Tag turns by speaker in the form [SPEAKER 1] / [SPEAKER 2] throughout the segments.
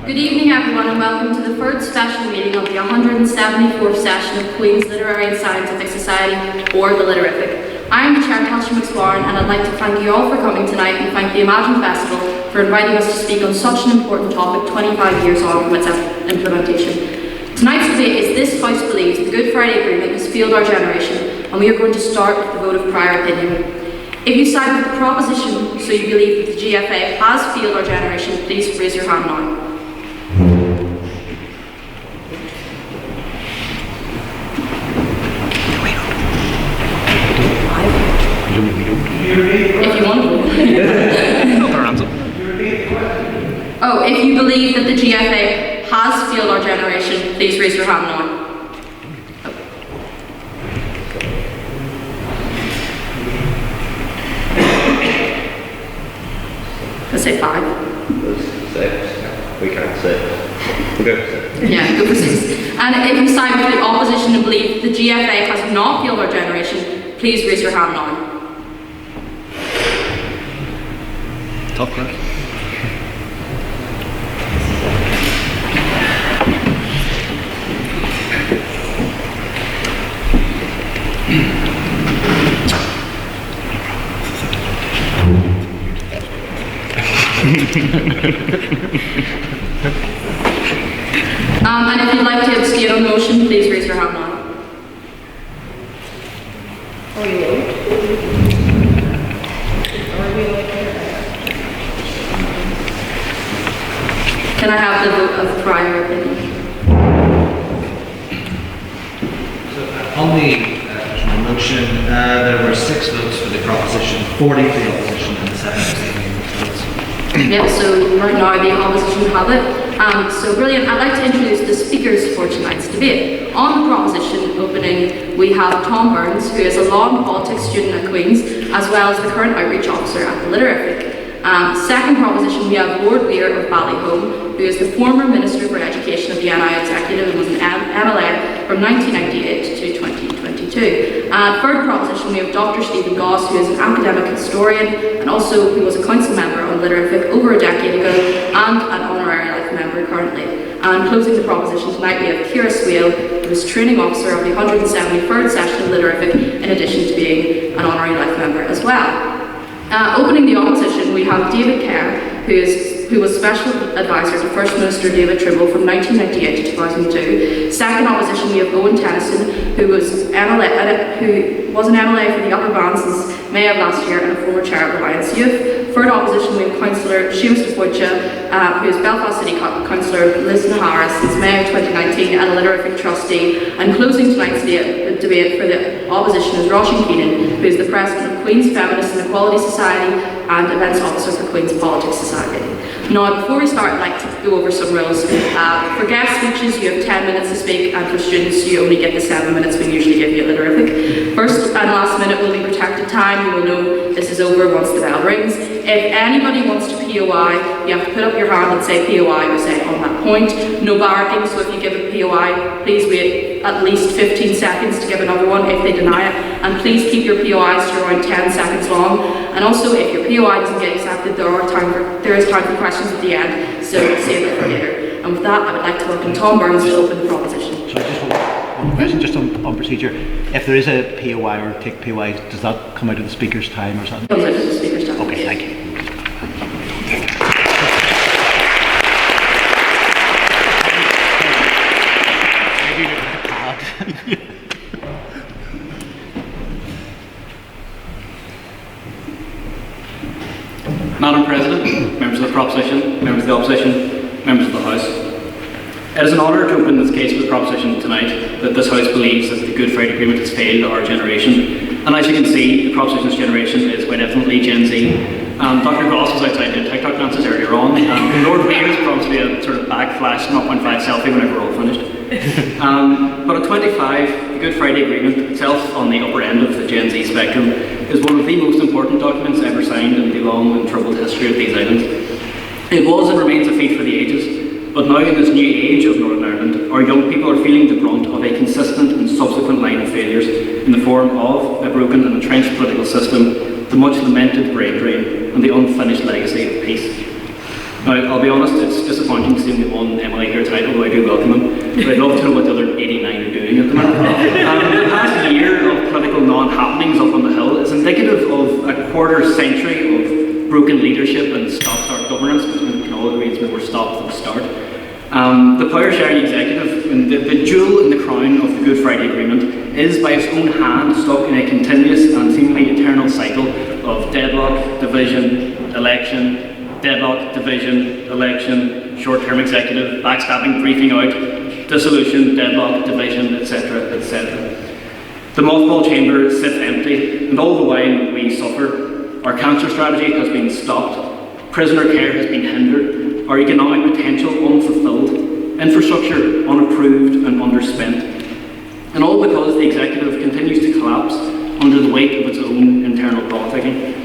[SPEAKER 1] Good evening everyone and welcome to the third special meeting of the 174th session of Queen's Literary and Scientific Society, or the Literarific. I am the Chair, Councillor McSwarren, and I'd like to thank you all for coming tonight and thank the Imagine Festival for inviting us to speak on such an important topic 25 years on from its implementation. Tonight's debate is This House Believes the Good Friday Agreement has failed our generation, and we are going to start with the vote of prior opinion. If you side with the proposition, so you believe that the GFA has failed our generation, please raise your hand now. If you want to. Oh, if you believe that the GFA has failed our generation, please raise your hand now. Let's say 5.
[SPEAKER 2] 6. We can't 6. We'll go for 6.
[SPEAKER 1] Yeah, go for 6. And if you side with the opposition and believe the GFA has not failed our generation, please raise your hand now.
[SPEAKER 3] Tough crowd.
[SPEAKER 1] And if you'd like to abstain on motion, please raise your hand now. Can I have the vote of prior opinion?
[SPEAKER 4] So, on the original motion, there were 6 votes for the proposition, 40 for the opposition, and 7 abstaining votes.
[SPEAKER 1] Yeah, so right now the opposition have it. So brilliant. I'd like to introduce the speakers for tonight's debate. On the proposition opening, we have Tom Burns, who is a law and politics student at Queen's, as well as the current outreach officer at the Literarific. Second proposition, we have Lord Weir of Ballyholme, who is the former Minister for Education of the NI Executive and was an MLA from 1998 to 2022. Third proposition, we have Dr. Stephen Goss, who is an academic historian and also who was a council member on Literarific over a decade ago and an honorary life member currently. And closing the proposition tonight, we have Ciara Swail, who is training officer of the 173rd session of Literarific, in addition to being an honorary life member as well. Opening the opposition, we have David Kerr, who was Special Advisor to First Minister David Trimble from 1998 to 2002. Second opposition, we have Eóin Tennyson, who was an MLA for the Upper Band since May of last year and a former chair of Alliance Youth. Third opposition, we have Councillor Séamas Faoite, who is Belfast City Councillor Liz Nahara since May of 2019 and a Literarific trustee. And closing tonight's debate for the opposition is Róisín Keenan, who is the President of Queen's Feminist and Equality Society and Events Officer for Queen's Politics Society. Now, before we start, I'd like to go over some rules. For guest speeches, you have 10 minutes to speak, and for students, you only get the 7 minutes we usually give you at Literarific. First and last minute will be protected time. You will know this is over once the bell rings. If anybody wants to POI, you have to put up your hand and say POI or say on that point. No barracking, so if you give a POI, please wait at least 15 seconds to give another one if they deny it. And please keep your POIs to around 10 seconds long. And also, if your POI doesn't get accepted, there is time for questions at the end, so save it for later. And with that, I would like to welcome Tom Burns to open the proposition.
[SPEAKER 3] So just one question, just on procedure. If there is a POI or take POI, does that come out of the speaker's time or something?
[SPEAKER 1] Comes out of the speaker's time.
[SPEAKER 3] Okay, thank you.
[SPEAKER 5] Madam President, members of the proposition, members of the opposition, members of the House. It is an honour to open this case with the proposition tonight that this House believes that the Good Friday Agreement has failed our generation. And as you can see, the proposition's generation is quite definitely Gen Z. Dr. Goss was outside doing TikTok dances earlier on. Lord Weir is probably a sort of backflash 0.5 selfie whenever we're all finished. But at 25, the Good Friday Agreement itself, on the upper end of the Gen Z spectrum, is one of the most important documents ever signed in the long and troubled history of these islands. It was and remains a feat for the ages, but now in this new age of Northern Ireland, our young people are feeling the brunt of a consistent and subsequent line of failures in the form of a broken and entrenched political system, the much lamented brain drain, and the unfinished legacy of peace. Now, I'll be honest, it's disappointing to see only one MLA here tonight, although I do welcome him. But I'd love to know what the other 89 are doing at the minute. The past year of political non-happenings up on the Hill is indicative of a quarter century of broken leadership and stop-start governance, which we can all agree is more stop than start. The power-sharing executive, and the jewel in the crown of the Good Friday Agreement, is by its own hand stuck in a continuous and seemingly eternal cycle of deadlock, division, election, deadlock, division, election, short-term executive, backstabbing, briefing out, dissolution, deadlock, division, etc., etc. The mothball chamber sits empty, and all the while we suffer. Our cancer strategy has been stopped, prisoner care has been hindered, our economic potential unfulfilled, infrastructure unapproved and underspent. And all because the executive continues to collapse under the weight of its own internal politicking.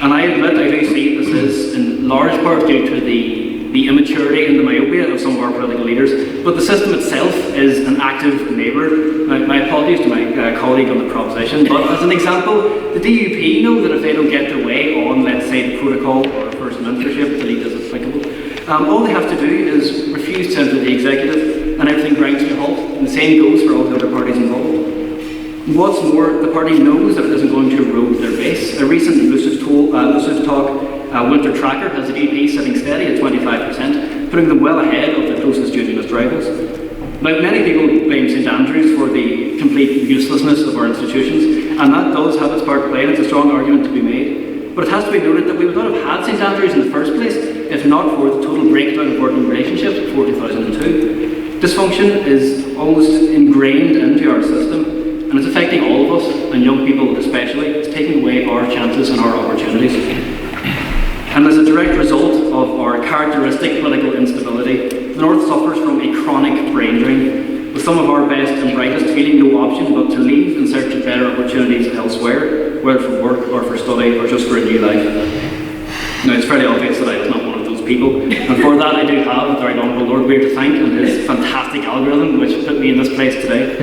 [SPEAKER 5] And I admit I do see this is in large part due to the immaturity and the myopia of some of our political leaders, but the system itself is an active neighbour. My apologies to my colleague on the proposition, but as an example, the DUP know that if they don't get their way on, let's say, the protocol or first mentorship, delete as applicable, all they have to do is refuse to enter the executive and everything grinds to a halt. And the same goes for all the other parties involved. What's more, the party knows that it isn't going to erode their base. A recent Lucid Talk winter tracker has the DP sitting steady at 25%, putting them well ahead of the closest unionist rivals. Now, many people blame St Andrews for the complete uselessness of our institutions, and that does have its part to play, and it's a strong argument to be made. But it has to be noted that we would not have had St Andrews in the first place if not for the total breakdown of working relationships before 2002. Dysfunction is almost ingrained into our system, and it's affecting all of us, and young people especially. It's taking away our chances and our opportunities. And as a direct result of our characteristic political instability, the North suffers from a chronic brain drain, with some of our best and brightest feeling no option but to leave in search of better opportunities elsewhere, whether for work or for study or just for a new life. Now, it's fairly obvious that I was not one of those people, and for that I do have the Very Honourable Lord Weir to thank and his fantastic algorithm which put me in this place today.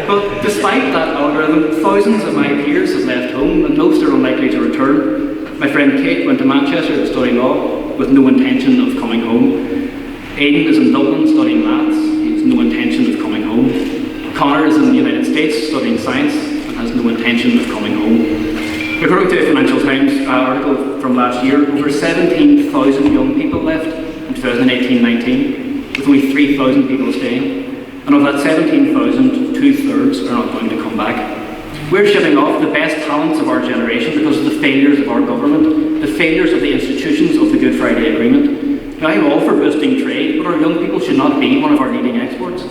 [SPEAKER 5] But despite that algorithm, thousands of my peers have left home and most are unlikely to return. My friend Kate went to Manchester to study law with no intention of coming home. Aidan is in Dublin studying maths, he has no intention of coming home. Connor is in the United States studying science and has no intention of coming home. According to a Financial Times article from last year, over 17,000 young people left in 2018-19, with only 3,000 people staying. And of that 17,000, 2/3 are not going to come back. We're shipping off the best talents of our generation because of the failures of our government, the failures of the institutions of the Good Friday Agreement. Now, I'm all for boosting trade, but our young people should not be one of our leading exports.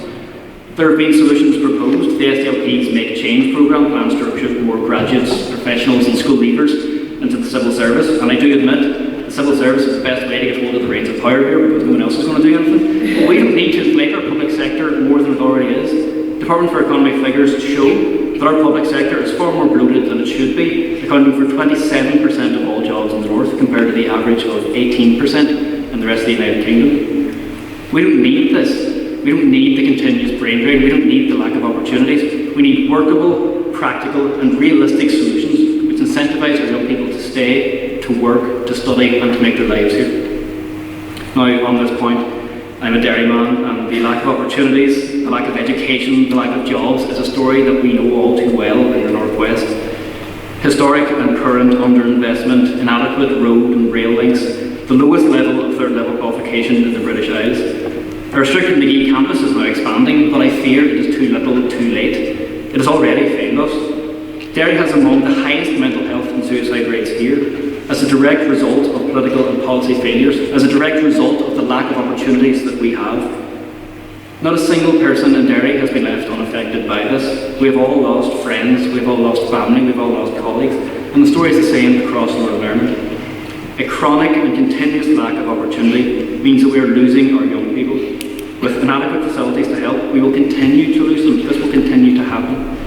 [SPEAKER 5] There have been solutions proposed. The SDLP's Make Change programme plans to recruit more graduates, professionals and school leavers into the civil service, and I do admit the civil service is the best way to get hold of the reins of power here because no one else is going to do anything. But we don't need to inflate our public sector more than it already is. Department for Economy figures show that our public sector is far more bloated than it should be, accounting for 27% of all jobs in the North compared to the average of 18% in the rest of the United Kingdom. We don't need this. We don't need the continuous brain drain. We don't need the lack of opportunities. We need workable, practical and realistic solutions which incentivise our young people to stay, to work, to study and to make their lives here. Now, on this point, I'm a dairyman and the lack of opportunities, the lack of education, the lack of jobs is a story that we know all too well in the North West. Historic and current underinvestment, inadequate road and rail links, the lowest level of third level qualification in the British Isles. Our restricted McGee campus is now expanding, but I fear it is too little, too late. It has already failed us. Derry has among the highest mental health and suicide rates here, as a direct result of political and policy failures, as a direct result of the lack of opportunities that we have. Not a single person in Derry has been left unaffected by this. We have all lost friends, we have all lost family, we have all lost colleagues, and the story is the same across Northern Ireland. A chronic and continuous lack of opportunity means that we are losing our young people. With inadequate facilities to help, we will continue to lose them. This will continue to happen.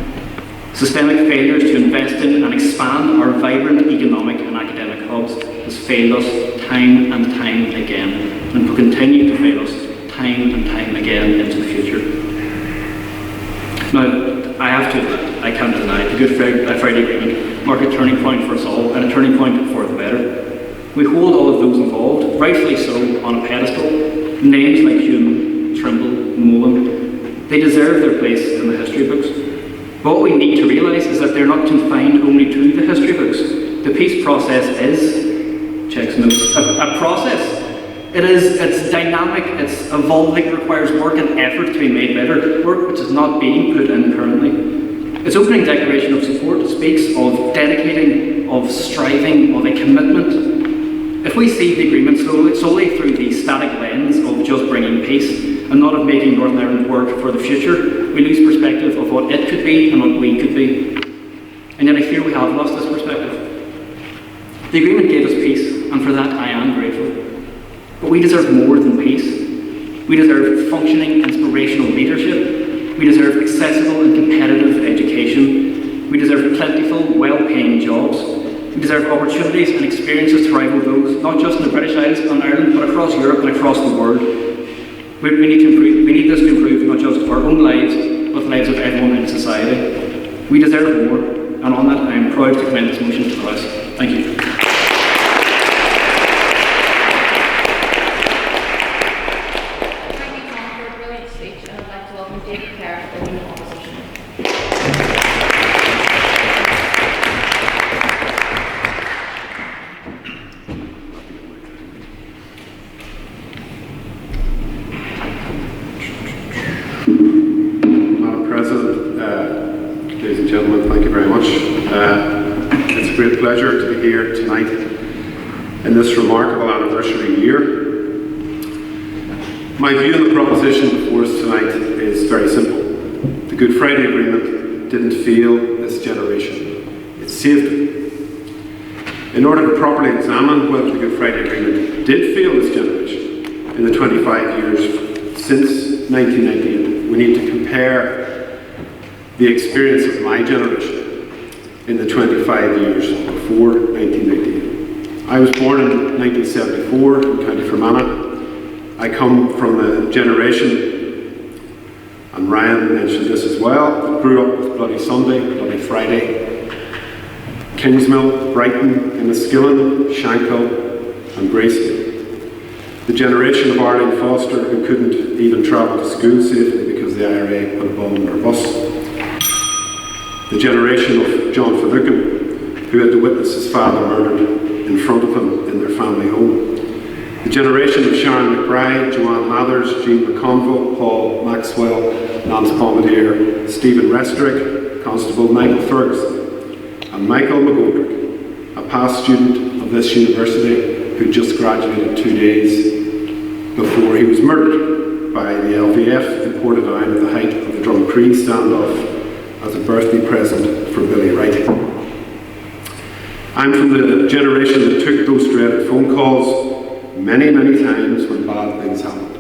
[SPEAKER 5] Systemic failures to invest in and expand our vibrant economic and academic hubs has failed us time and time again, and will continue to fail us time and time again into the future. Now, I have to admit, I can't deny the Good Friday Agreement marked a turning point for us all, and a turning point for the better. We hold all of those involved, rightfully so, on a pedestal. Names like Hume, Trimble, Mullen, they deserve their place in the history books. But what we need to realise is that they're not confined only to the history books. The peace process is, checks notes, a process. It's dynamic, it's evolving, it requires work and effort to be made better, work which is not being put in currently. Its opening declaration of support speaks of dedicating, of striving, of a commitment. If we see the agreement solely through the static lens of just bringing peace and not of making Northern Ireland work for the future, we lose perspective of what it could be and what we could be. And yet I fear we have lost this perspective. The agreement gave us peace, and for that I am grateful. But we deserve more than peace. We deserve functioning, inspirational leadership. We deserve accessible and competitive education. We deserve plentiful, well-paying jobs. We deserve opportunities and experiences to rival those, not just in the British Isles and Ireland, but across Europe and across the world. We need to improve. We need this to improve not just our own lives, but the lives of everyone in society. We deserve more, and on that I am proud to commend this motion to the House. Thank you.
[SPEAKER 6] Ladies and gentlemen, thank you very much. It's a great pleasure to be here tonight in this remarkable anniversary year. My view on the proposition before us tonight is very simple. The Good Friday Agreement didn't fail this generation, it saved it. In order to properly examine whether the Good Friday Agreement did fail this generation in the 25 years since 1998, we need to compare the experience of my generation in the 25 years before 1998. I was born in 1974 in County Fermanagh. I come from the generation, and Ryan mentioned this as well, that grew up with Bloody Sunday, Bloody Friday, Kingsmill, Brighton, Enniskillen, Shankill and Graceville. The generation of Arlene Foster who couldn't even travel to school safely because the IRA put a bomb on her bus. The generation of John Finucane, who had to witness his father murdered in front of him in their family home. The generation of Sharon McBride, Joanne Mathers, Jean McConville, Paul Maxwell, Lance Bombardier, Stephen Restrick, Constable Michael Ferguson, and Michael McGoldrick, a past student of this university who just graduated 2 days before he was murdered by the LVF in Portadown at the height of the Drumcree standoff as a birthday present for Billy Wright. I'm from the generation that took those dreaded phone calls many, many times when bad things happened.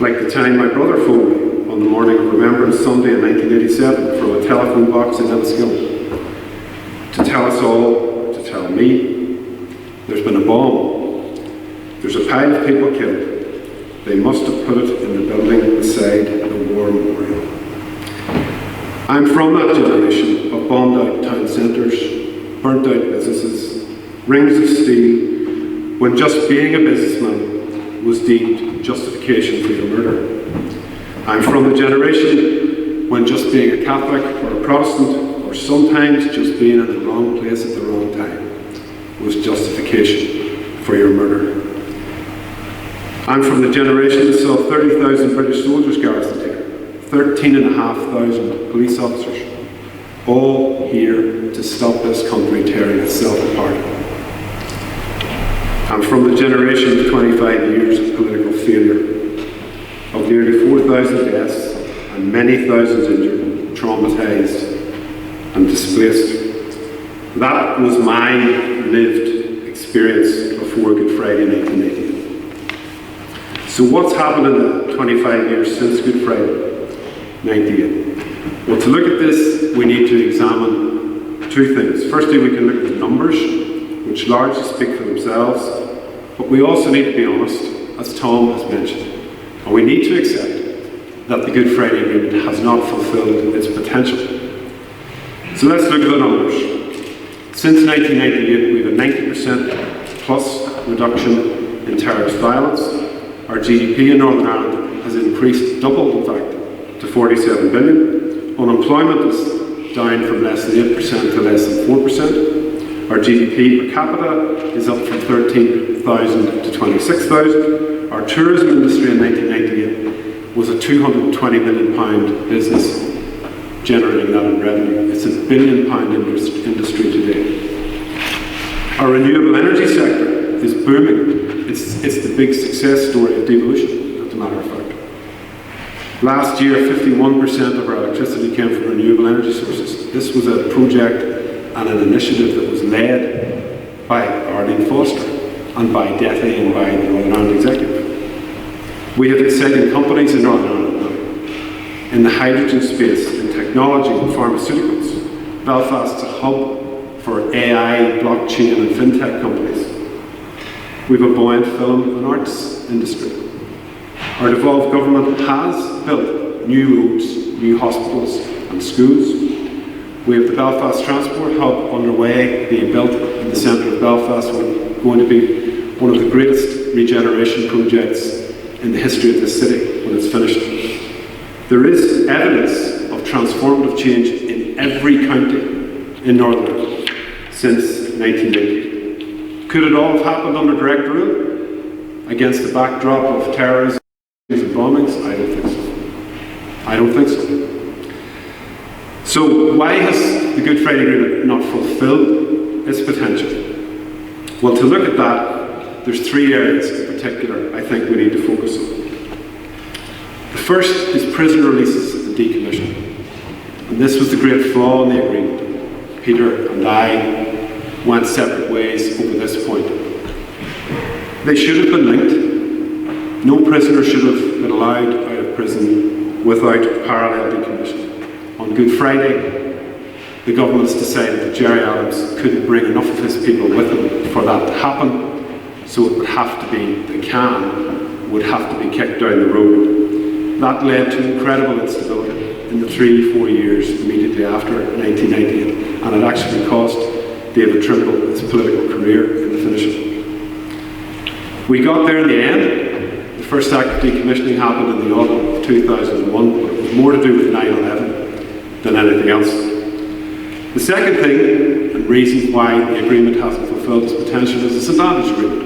[SPEAKER 6] Like the time my brother phoned me on the morning of Remembrance Sunday in 1987 from a telephone box in Enniskillen to tell us all, to tell me, there's been a bomb. There's a pile of people killed. They must have put it in the building beside the War Memorial. I'm from that generation of bombed out town centres, burnt out businesses, rings of steel, when just being a businessman was deemed justification for your murder. I'm from the generation when just being a Catholic or a Protestant, or sometimes just being in the wrong place at the wrong time, was justification for your murder. I'm from the generation that saw 30,000 British soldiers garrisoned here, 13,500 police officers, all here to stop this country tearing itself apart. I'm from the generation of 25 years of political failure, of nearly 4,000 deaths and many thousands injured, traumatised and displaced. That was my lived experience before Good Friday 1988. So what's happened in the 25 years since Good Friday 98? Well, to look at this, we need to examine two things. Firstly, we can look at the numbers, which largely speak for themselves, but we also need to be honest, as Tom has mentioned, and we need to accept that the Good Friday Agreement has not fulfilled its potential. So let's look at the numbers. Since 1998, we have a 90% plus reduction in terrorist violence. Our GDP in Northern Ireland has increased double, in fact, to 47 billion. Unemployment is down from less than 8% to less than 4%. Our GDP per capita is up from 13,000 to 26,000. Our tourism industry in 1998 was a £220 million business, generating that in revenue. It's a £1 billion industry today. Our renewable energy sector is booming. It's the big success story of devolution, as a matter of fact. Last year, 51% of our electricity came from renewable energy sources. This was a project and an initiative that was led by Arlene Foster and by DETI and by the Northern Ireland Executive. We have exciting companies in Northern Ireland now, in the hydrogen space, in technology and pharmaceuticals. Belfast is a hub for AI, blockchain and fintech companies. We have a buoyant film and arts industry. Our devolved government has built new roads, new hospitals and schools. We have the Belfast Transport Hub underway, being built in the centre of Belfast, going to be one of the greatest regeneration projects in the history of this city when it's finished. There is evidence of transformative change in every county in Northern Ireland since 1990. Could it all have happened under direct rule against the backdrop of terrorism and bombings? I don't think so. I don't think so. So why has the Good Friday Agreement not fulfilled its potential? Well, to look at that, there's three areas in particular I think we need to focus on. The first is prisoner releases and decommissioning. And this was the great flaw in the agreement. Peter and I went separate ways over this point. They should have been linked. No prisoner should have been allowed out of prison without parallel decommissioning. On Good Friday, the government's decided that Gerry Adams couldn't bring enough of his people with him for that to happen, so it would have to be, the can would have to be kicked down the road. That led to incredible instability in the 3-4 years immediately after 1998, and it actually cost David Trimble his political career in the finishing. We got there in the end. The first act of decommissioning happened in the autumn of 2001, but it was more to do with 9/11 than anything else. The second thing, and reason why the agreement hasn't fulfilled its potential, is the St Andrews Agreement.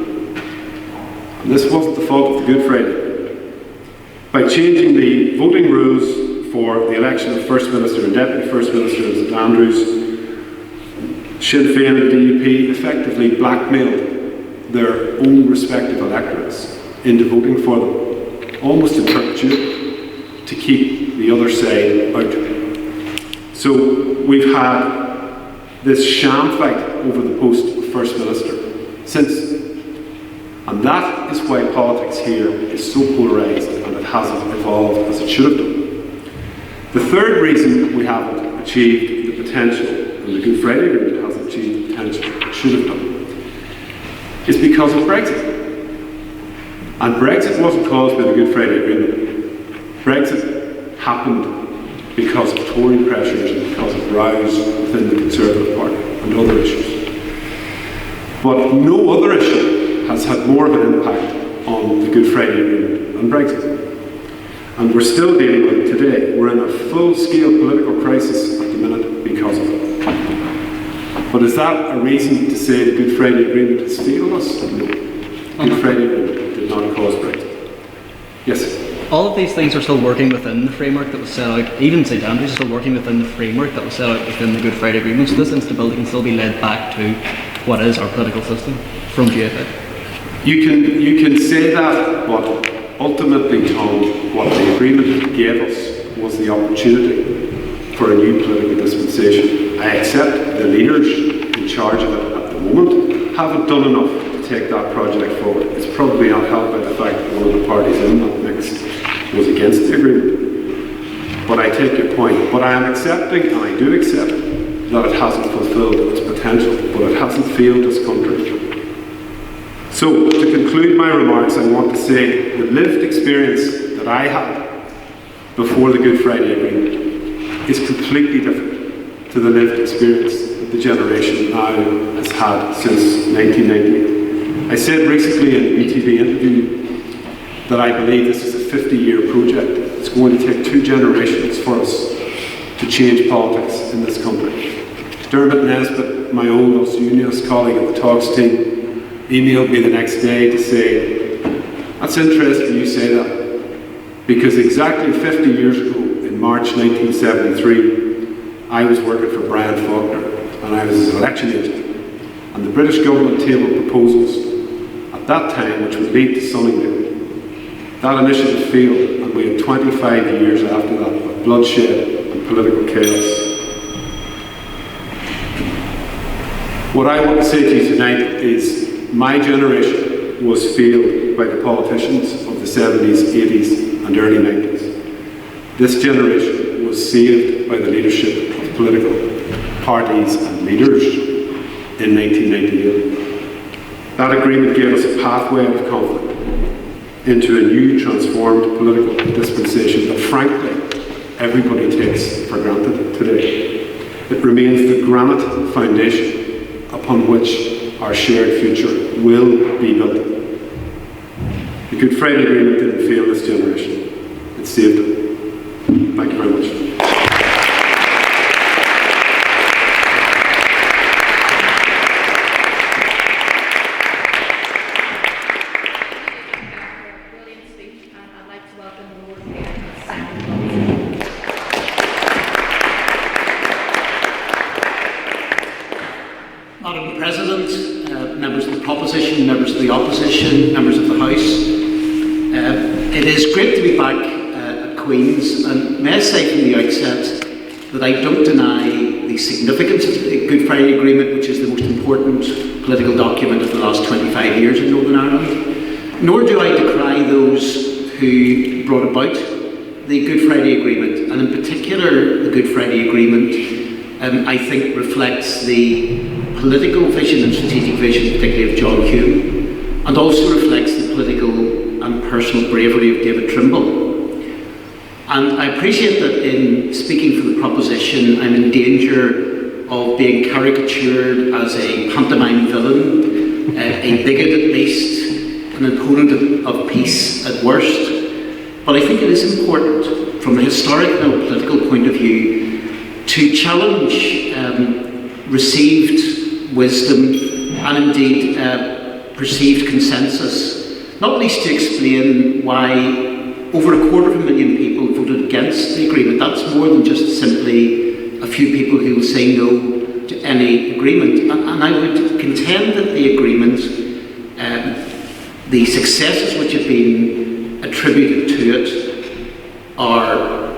[SPEAKER 6] And this wasn't the fault of the Good Friday Agreement. By changing the voting rules for the election of First Minister and Deputy First Minister in St Andrews, Sinn Féin and DUP effectively blackmailed their own respective electorates into voting for them, almost in perpetuity, to keep the other side out. So we've had this sham fight over the post of First Minister since. And that is why politics here is so polarised and it hasn't evolved as it should have done. The third reason we haven't achieved the potential, and the Good Friday Agreement hasn't achieved the potential it should have done, is because of Brexit. And Brexit wasn't caused by the Good Friday Agreement. Brexit happened because of Tory pressures and because of rows within the Conservative Party and other issues. But no other issue has had more of an impact on the Good Friday Agreement than Brexit. And we're still dealing with it today. We're in a full-scale political crisis at the minute because of it. But is that a reason to say the Good Friday Agreement has failed us? No. The Good Friday Agreement did not cause Brexit. Yes?
[SPEAKER 7] All of these things are still working within the framework that was set out. Even St Andrews is still working within the framework that was set out within the Good Friday Agreement. So this instability can still be led back to what is our political system from GFA.
[SPEAKER 6] You can say that, but ultimately, Tom, what the agreement gave us was the opportunity for a new political dispensation. I accept the leaders in charge of it at the moment haven't done enough to take that project forward. It's probably not helped by the fact that one of the parties in that mix was against the agreement. But I take your point. But I am accepting, and I do accept, that it hasn't fulfilled its potential, but it hasn't failed this country. So, to conclude my remarks, I want to say the lived experience that I had before the Good Friday Agreement is completely different to the lived experience that the generation now has had since 1990. I said recently in an ETV interview that I believe this is a 50-year project. It's going to take 2 generations for us to change politics in this country. Dermot Nesbitt, my old Unions colleague at the Talks team, emailed me the next day to say, "That's interesting you say that, because exactly 50 years ago, in March 1973, I was working for Brian Faulkner, and I was his election agent, and the British government tabled proposals at that time which would lead to Sunningdale. That initiative failed, and we had 25 years after that of bloodshed and political chaos." What I want to say to you tonight is my generation was failed by the politicians of the 70s, 80s and early 90s. This generation was saved by the leadership of political parties and leaders in 1998. That agreement gave us a pathway out of conflict into a new transformed political dispensation that frankly everybody takes for granted today. It remains the granite foundation upon which our shared future will be built. The Good Friday Agreement didn't fail this generation, it saved it. Thank you very much.
[SPEAKER 1] Brilliant speech, and I'd like to welcome the Lord Mayor to the second.
[SPEAKER 8] Madam President, members of the proposition, members of the opposition, members of the House, it is great to be back at Queen's, and may I say from the outset that I don't deny the significance of the Good Friday Agreement, which is the most important political document of the last 25 years in Northern Ireland, nor do I decry those who brought about the Good Friday Agreement, and in particular the Good Friday Agreement I think reflects the political vision and strategic vision, particularly of John Hume, and also reflects the political and personal bravery of David Trimble. And I appreciate that in speaking for the proposition, I'm in danger of being caricatured as a pantomime villain, a bigot at least, an opponent of peace at worst. But I think it is important, from a historical and political point of view, to challenge received wisdom and indeed perceived consensus, not least to explain why over 250,000 people voted against the agreement. That's more than just simply a few people who will say no to any agreement. And I would contend that the agreement, the successes which have been attributed to it are,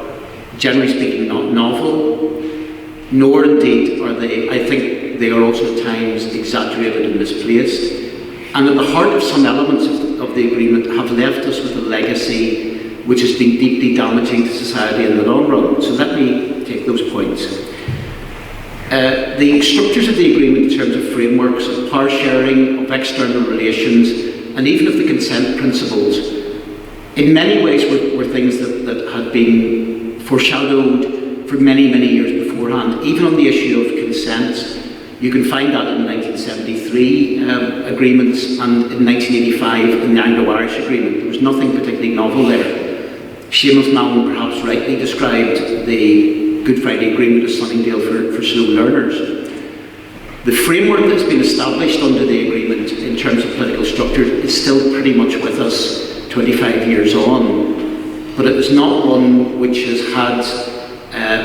[SPEAKER 8] generally speaking, not novel, nor indeed are they, I think they are also at times exaggerated and misplaced. And at the heart of some elements of the agreement have left us with a legacy which has been deeply damaging to society in the long run. So let me take those points. The structures of the agreement in terms of frameworks, of power sharing, of external relations, and even of the consent principles, in many ways were things that had been foreshadowed for many, many years beforehand. Even on the issue of consent, you can find that in the 1973 agreements and in 1985 in the Anglo-Irish agreement. There was nothing particularly novel there. Séamas Malin perhaps rightly described the Good Friday Agreement as Sunningdale for slow learners. The framework that's been established under the agreement in terms of political structure is still pretty much with us 25 years on, but it is not one which has had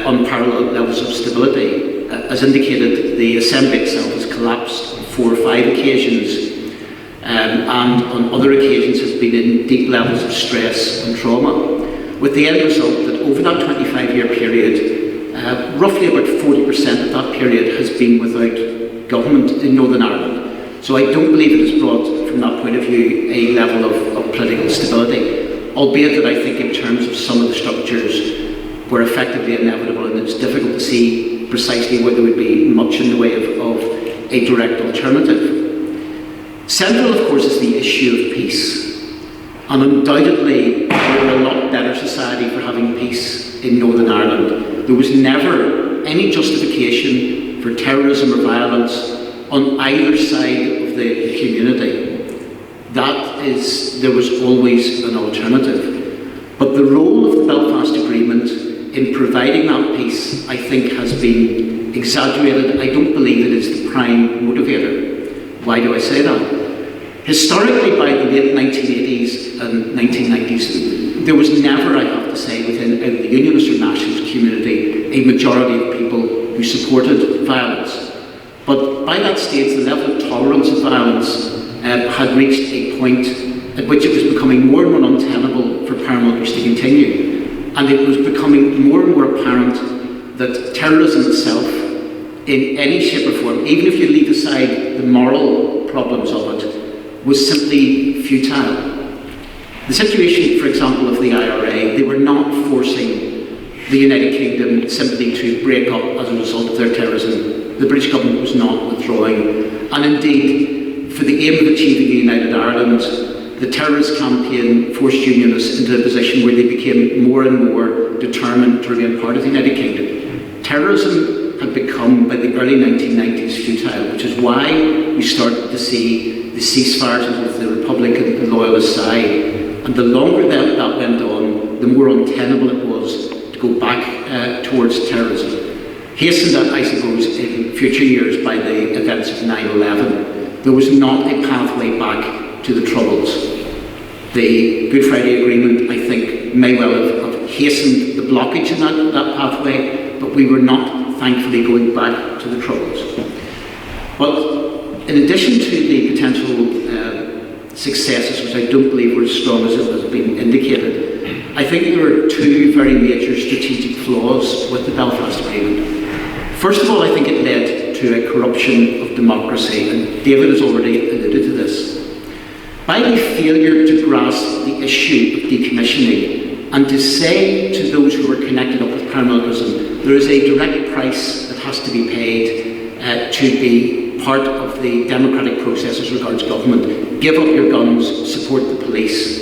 [SPEAKER 8] unparalleled levels of stability. As indicated, the Assembly itself has collapsed on 4 or 5 occasions, and on other occasions has been in deep levels of stress and trauma, with the end result that over that 25-year period, roughly about 40% of that period has been without government in Northern Ireland. So I don't believe it has brought, from that point of view, a level of political stability, albeit that I think in terms of some of the structures were effectively inevitable, and it's difficult to see precisely where there would be much in the way of a direct alternative. Central, of course, is the issue of peace. And undoubtedly, we're a lot better society for having peace in Northern Ireland. There was never any justification for terrorism or violence on either side of the community. there was always an alternative. But the role of the Belfast Agreement in providing that peace, I think, has been exaggerated. I don't believe it is the prime motivator. Why do I say that? Historically, by the late 1980s and 1990s, there was never, I have to say, within the Unionist or Nationalist community, a majority of people who supported violence. But by that stage, the level of tolerance of violence had reached a point at which it was becoming more and more untenable for paramilitaries to continue. And it was becoming more and more apparent that terrorism itself, in any shape or form, even if you leave aside the moral problems of it, was simply futile. The situation, for example, of the IRA, they were not forcing the United Kingdom simply to break up as a result of their terrorism. The British government was not withdrawing. And indeed, for the aim of achieving a united Ireland, the terrorist campaign forced Unionists into a position where they became more and more determined to remain part of the United Kingdom. Terrorism had become, by the early 1990s, futile, which is why we started to see the ceasefires on both the Republican and Loyalist side. And the longer that went on, the more untenable it was to go back towards terrorism. Hastened, I suppose, in future years by the events of 9/11, there was not a pathway back to the Troubles. The Good Friday Agreement, I think, may well have hastened the blockage in that pathway, but we were not, thankfully, going back to the Troubles. But in addition to the potential successes, which I don't believe were as strong as it has been indicated, I think there are two very major strategic flaws with the Belfast Agreement. First of all, I think it led to a corruption of democracy, and David has already alluded to this. By the failure to grasp the issue of decommissioning and to say to those who were connected up with paramilitarism, there is a direct price that has to be paid to be part of the democratic process as regards government. Give up your guns, support the police.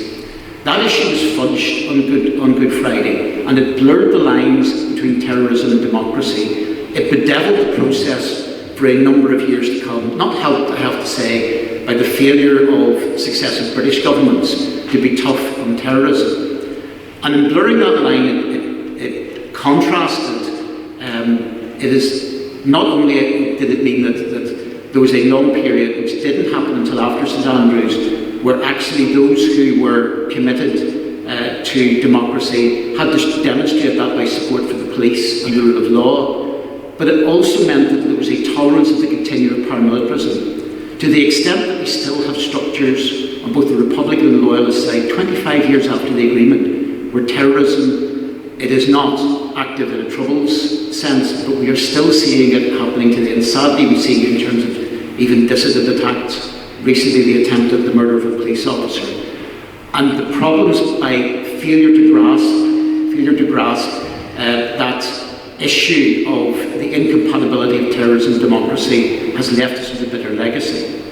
[SPEAKER 8] That issue was fudged on Good Friday, and it blurred the lines between terrorism and democracy. It bedeviled the process for a number of years to come, not helped, I have to say, by the failure of successive British governments to be tough on terrorism. And in blurring that line, it contrasted. It is not only did it mean that there was a long period which didn't happen until after St Andrews, where actually those who were committed to democracy had to demonstrate that by support for the police and the rule of law. But it also meant that there was a tolerance of the continuum of paramilitarism, to the extent that we still have structures on both the Republican and the Loyalist side, 25 years after the agreement, where terrorism, it is not active in a Troubles sense, but we are still seeing it happening today. And sadly, we see it in terms of even dissident attacks. Recently, the attempt at the murder of a police officer. And the problems by failure to grasp that issue of the incompatibility of terrorism and democracy has left us with a bitter legacy.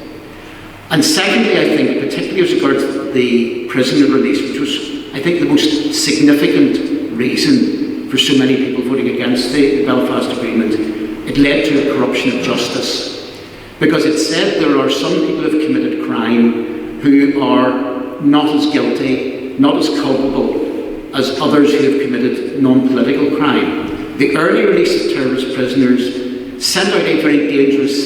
[SPEAKER 8] And secondly, I think, particularly as regards the prisoner release, which was, I think, the most significant reason for so many people voting against the Belfast Agreement, it led to a corruption of justice. Because it said there are some people who have committed crime who are not as guilty, not as culpable as others who have committed non-political crime. The early release of terrorist prisoners sent out a very dangerous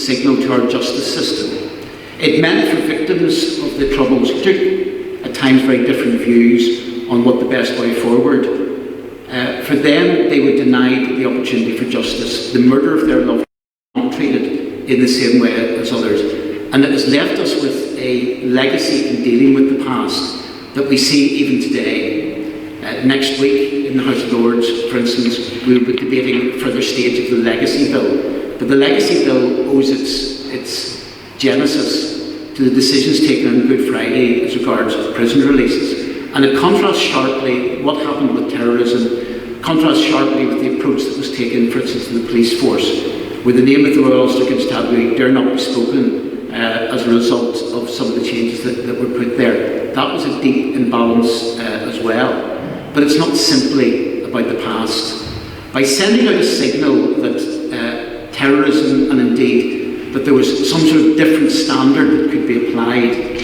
[SPEAKER 8] signal to our justice system. It meant for victims of the Troubles who took at times very different views on what the best way forward, for them they were denied the opportunity for justice. The murder of their loved ones was treated in the same way as others. And it has left us with a legacy in dealing with the past that we see even today. Next week in the House of Lords, for instance, we will be debating a further stage of the Legacy Bill. But the Legacy Bill owes its genesis to the decisions taken on Good Friday as regards prisoner releases. And it contrasts sharply what happened with terrorism, contrasts sharply with the approach that was taken, for instance, in the police force, where the name of the Royal Ulster Constabulary dare not be spoken as a result of some of the changes that were put there. That was a deep imbalance as well. But it's not simply about the past. By sending out a signal that terrorism, and indeed that there was some sort of different standard that could be applied,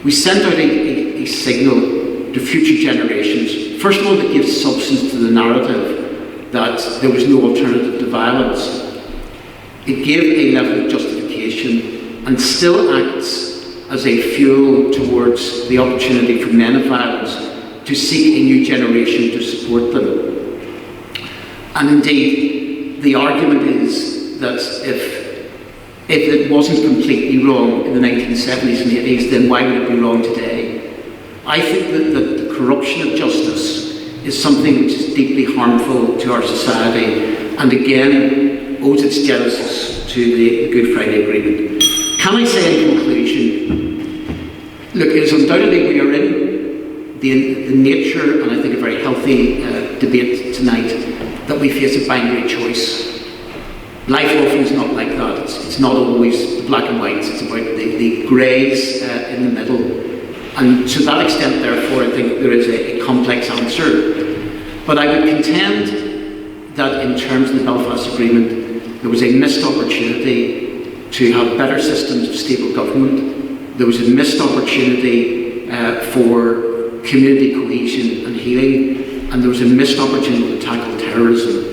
[SPEAKER 8] We sent out a signal to future generations, first of all, that gives substance to the narrative that there was no alternative to violence. It gave a level of justification and still acts as a fuel towards the opportunity for men of violence to seek a new generation to support them. And indeed, the argument is that if it wasn't completely wrong in the 1970s and 80s, then why would it be wrong today? I think that the corruption of justice is something which is deeply harmful to our society, and again owes its genesis to the Good Friday Agreement. Can I say in conclusion, look, it is undoubtedly we are in the nature, and I think a very healthy debate tonight, that we face a binary choice. Life often is not like that. It's not always black and white. It's about the greys in the middle. And to that extent, therefore, I think there is a complex answer. But I would contend that in terms of the Belfast Agreement, there was a missed opportunity to have better systems of stable government. There was a missed opportunity for community cohesion and healing. And there was a missed opportunity to tackle terrorism.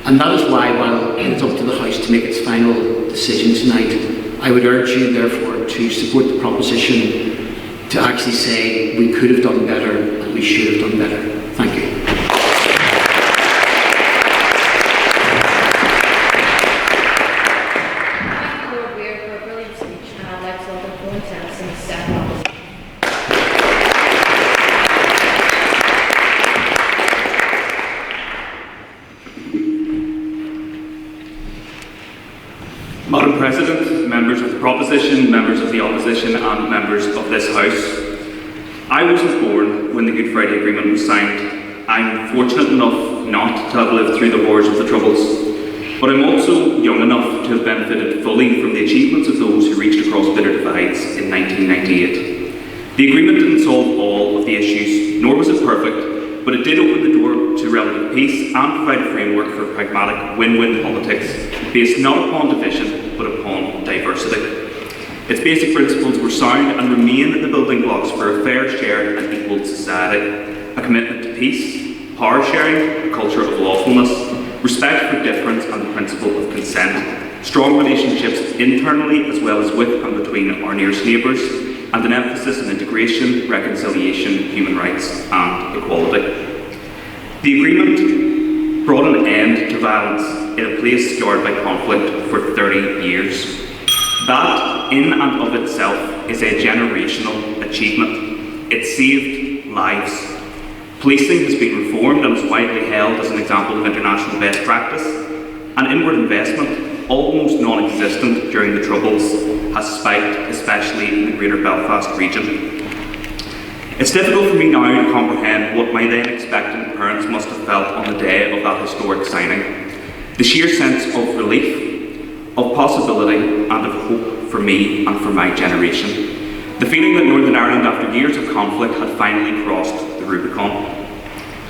[SPEAKER 8] And that is why, while it's up to the House to make its final decision tonight, I would urge you, therefore, to support the proposition to actually say we could have done better and we should have done better. Thank you.
[SPEAKER 1] Thank you, Lord Weir, for a brilliant speech, and I'd like to welcome Eóin Tennyson MLA.
[SPEAKER 9] Madam President, members of the proposition, members of the opposition and members of this House. I wasn't born when the Good Friday Agreement was signed. I'm fortunate enough not to have lived through the horrors of the Troubles, but I'm also young enough to have benefited fully from the achievements of those who reached across bitter divides in 1998. The agreement didn't solve all of the issues, nor was it perfect, but it did open the door to relative peace and provide a framework for pragmatic win-win politics based not upon division, but upon diversity. Its basic principles were sound and remain the building blocks for a fair, shared and equal society. A commitment to peace, power sharing, a culture of lawfulness, respect for difference and the principle of consent, strong relationships internally as well as with and between our nearest neighbours, and an emphasis on integration, reconciliation, human rights and equality. The agreement brought an end to violence in a place scarred by conflict for 30 years. That, in and of itself, is a generational achievement. It saved lives. Policing has been reformed and is widely held as an example of international best practice, and inward investment, almost non-existent during the Troubles, has spiked, especially in the Greater Belfast region. It's difficult for me now to comprehend what my then expectant parents must have felt on the day of that historic signing. The sheer sense of relief, of possibility and of hope for me and for my generation. The feeling that Northern Ireland, after years of conflict, had finally crossed the Rubicon.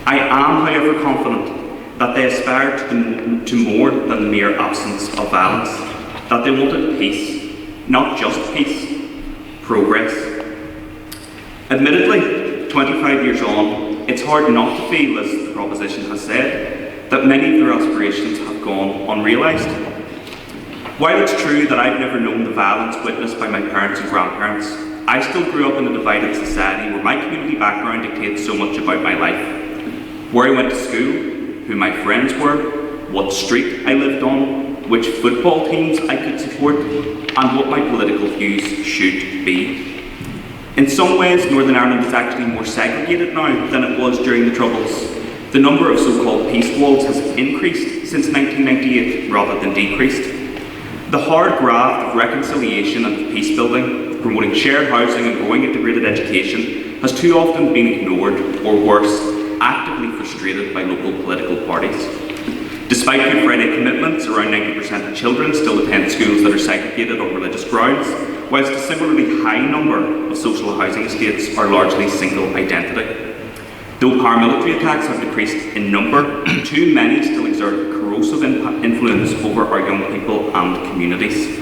[SPEAKER 9] I am, however, confident that they aspired to more than the mere absence of violence, that they wanted peace, not just peace, progress. Admittedly, 25 years on, it's hard not to feel, as the proposition has said, that many of their aspirations have gone unrealised. While it's true that I've never known the violence witnessed by my parents and grandparents, I still grew up in a divided society where my community background dictates so much about my life. Where I went to school, who my friends were, what street I lived on, which football teams I could support, and what my political views should be. In some ways, Northern Ireland is actually more segregated now than it was during the Troubles. The number of so-called peace walls has increased since 1998 rather than decreased. The hard graft of reconciliation and of peace building, promoting shared housing and growing integrated education, has too often been ignored, or worse, actively frustrated by local political parties. Despite Good Friday commitments, around 90% of children still attend schools that are segregated on religious grounds, whilst a similarly high number of social housing estates are largely single identity. Though paramilitary attacks have decreased in number, too many still exert a corrosive influence over our young people and communities.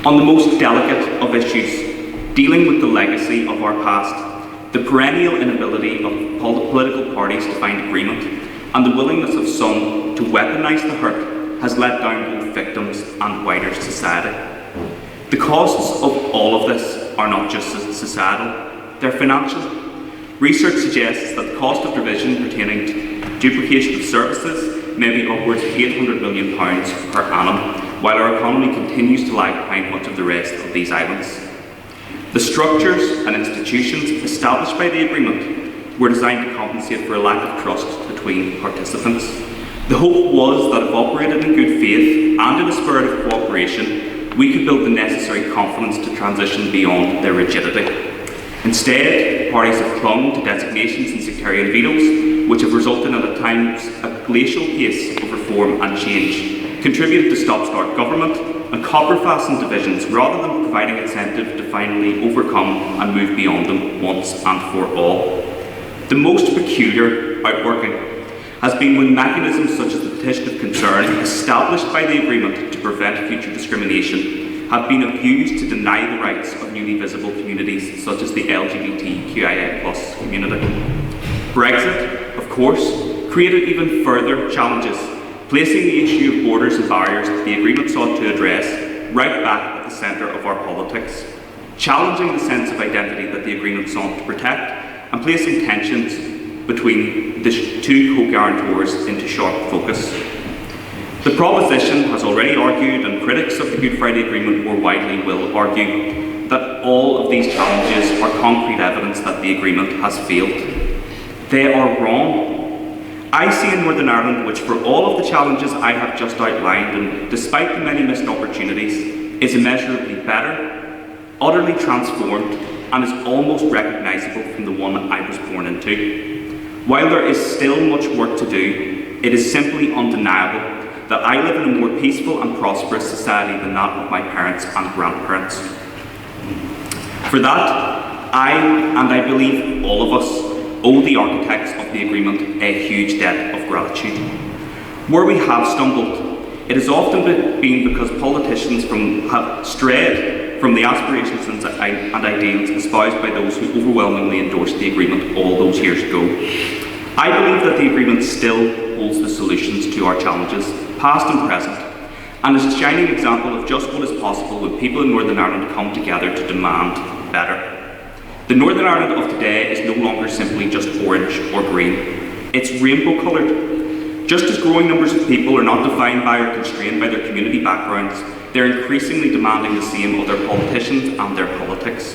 [SPEAKER 9] On the most delicate of issues, dealing with the legacy of our past, the perennial inability of political parties to find agreement, and the willingness of some to weaponise the hurt has let down both victims and wider society. The costs of all of this are not just societal, they're financial. Research suggests that the cost of division pertaining to duplication of services may be upwards of £800 million per annum, while our economy continues to lag behind much of the rest of these islands. The structures and institutions established by the agreement were designed to compensate for a lack of trust between participants. The hope was that if operated in good faith and in a spirit of cooperation, we could build the necessary confidence to transition beyond their rigidity. Instead, parties have clung to designations and sectarian vetoes, which have resulted in at times a glacial pace of reform and change, contributed to stop-start government and copper-fastened divisions rather than providing incentive to finally overcome and move beyond them once and for all. The most peculiar outworking has been when mechanisms such as the petition of concern, established by the agreement to prevent future discrimination, have been abused to deny the rights of newly visible communities such as the LGBTQIA+ community. Brexit, of course, created even further challenges, placing the issue of borders and barriers that the agreement sought to address right back at the centre of our politics, challenging the sense of identity that the agreement sought to protect and placing tensions between the two co-guarantors into sharp focus. The proposition has already argued, and critics of the Good Friday Agreement more widely will argue, that all of these challenges are concrete evidence that the agreement has failed. They are wrong. I see in Northern Ireland, which for all of the challenges I have just outlined, and despite the many missed opportunities, is immeasurably better, utterly transformed, and is almost recognisable from the one I was born into. While there is still much work to do, it is simply undeniable that I live in a more peaceful and prosperous society than that of my parents and grandparents. For that, I believe all of us, owe the architects of the agreement a huge debt of gratitude. Where we have stumbled, it has often been because politicians have strayed from the aspirations and ideals espoused by those who overwhelmingly endorsed the agreement all those years ago. I believe that the agreement still holds the solutions to our challenges, past and present, and is a shining example of just what is possible when people in Northern Ireland come together to demand better. The Northern Ireland of today is no longer simply just orange or green. It's rainbow coloured. Just as growing numbers of people are not defined by or constrained by their community backgrounds, they're increasingly demanding the same of their politicians and their politics.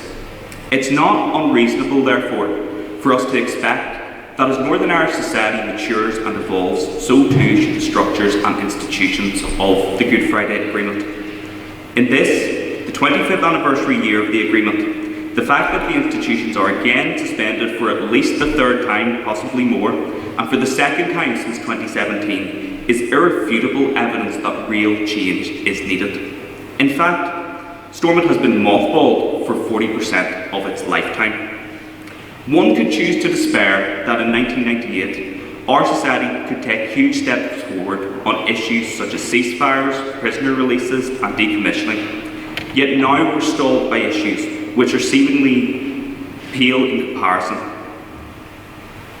[SPEAKER 9] It's not unreasonable, therefore, for us to expect that as Northern Irish society matures and evolves, so too should the structures and institutions of the Good Friday Agreement. In this, the 25th anniversary year of the agreement, the fact that the institutions are again suspended for at least the third time, possibly more, and for the second time since 2017, is irrefutable evidence that real change is needed. In fact, Stormont has been mothballed for 40% of its lifetime. One could choose to despair that in 1998, our society could take huge steps forward on issues such as ceasefires, prisoner releases and decommissioning. Yet now we're stalled by issues which are seemingly pale in comparison.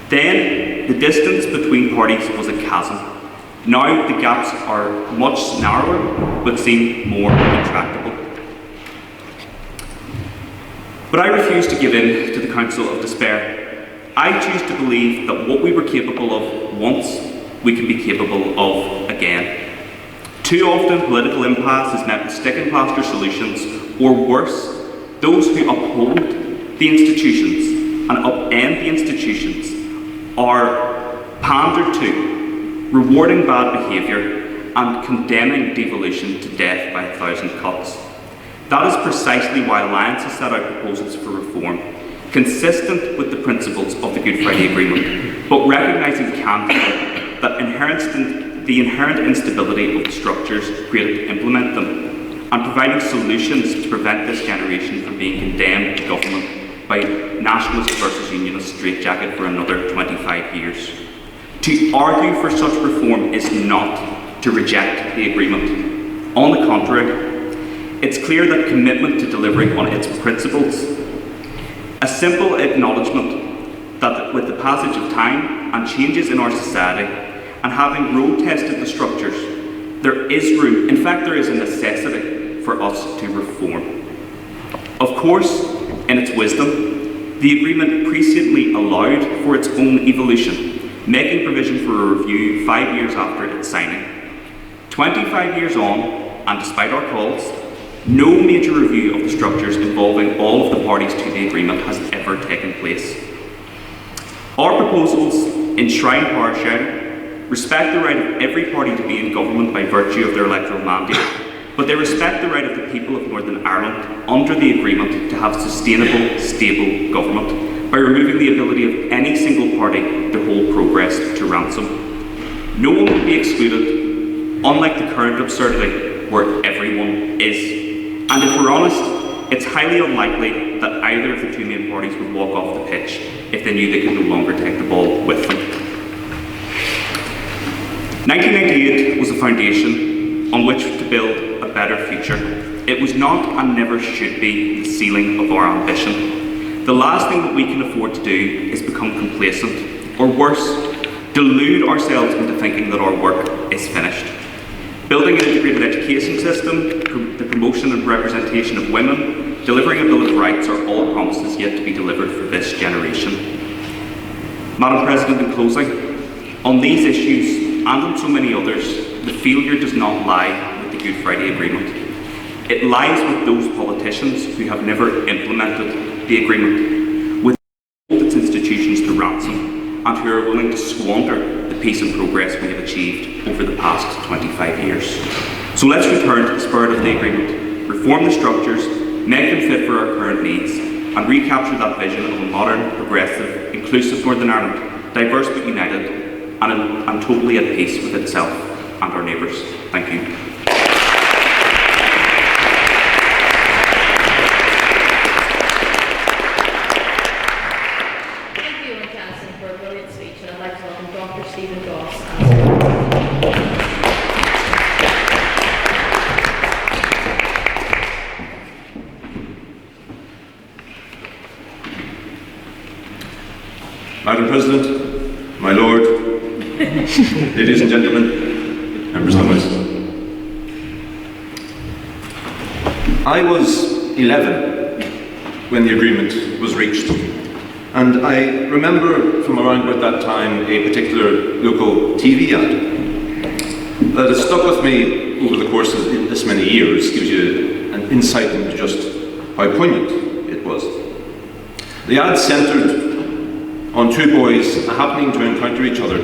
[SPEAKER 9] Then, the distance between parties was a chasm. Now the gaps are much narrower, but seem more intractable. But I refuse to give in to the counsel of despair. I choose to believe that what we were capable of once, we can be capable of again. Too often, political impasse is met with stick-and-plaster solutions, or worse, those who uphold the institutions and upend the institutions are pandered to, rewarding bad behaviour and condemning devolution to death by 1,000 cuts. That is precisely why Alliance has set out proposals for reform, consistent with the principles of the Good Friday Agreement, but recognising candidly that the inherent instability of the structures created to implement them, and providing solutions to prevent this generation from being condemned to government by nationalist versus unionist straitjacket for another 25 years. To argue for such reform is not to reject the agreement. On the contrary, it's clear that commitment to delivering on its principles, a simple acknowledgement that with the passage of time and changes in our society, and having road-tested the structures, there is room, in fact there is a necessity for us to reform. Of course, in its wisdom, the agreement presciently allowed for its own evolution, making provision for a review 5 years after its signing. 25 years on, and despite our calls, no major review of the structures involving all of the parties to the agreement has ever taken place. Our proposals enshrine power sharing, respect the right of every party to be in government by virtue of their electoral mandate, but they respect the right of the people of Northern Ireland under the agreement to have sustainable, stable government by removing the ability of any single party to hold progress to ransom. No one will be excluded, unlike the current absurdity where everyone is. And if we're honest, it's highly unlikely that either of the two main parties would walk off the pitch if they knew they could no longer take the ball with them. 1998 was a foundation on which to build a better future. It was not and never should be the ceiling of our ambition. The last thing that we can afford to do is become complacent, or worse, delude ourselves into thinking that our work is finished. Building an integrated education system, the promotion and representation of women, delivering a Bill of Rights are all promises yet to be delivered for this generation. Madam President, in closing, on these issues and on so many others, the failure does not lie with the Good Friday Agreement. It lies with those politicians who have never implemented the agreement, with its institutions to ransom, and who are willing to squander the peace and progress we have achieved over the past 25 years. So let's return to the spirit of the agreement, reform the structures, make them fit for our current needs, and recapture that vision of a modern, progressive, inclusive Northern Ireland, diverse but united, and totally at peace with itself and our neighbours. Thank you.
[SPEAKER 1] Thank you, Eóin Tennyson, for a brilliant speech, and I'd like to welcome Dr. Stephen Goss.
[SPEAKER 10] Madam President, my Lord, ladies and gentlemen, members of the House. I was 11 when the agreement was reached, and I remember from around about that time a particular local TV ad that has stuck with me over the course of this many years, gives you an insight into just how poignant it was. The ad centred on two boys happening to encounter each other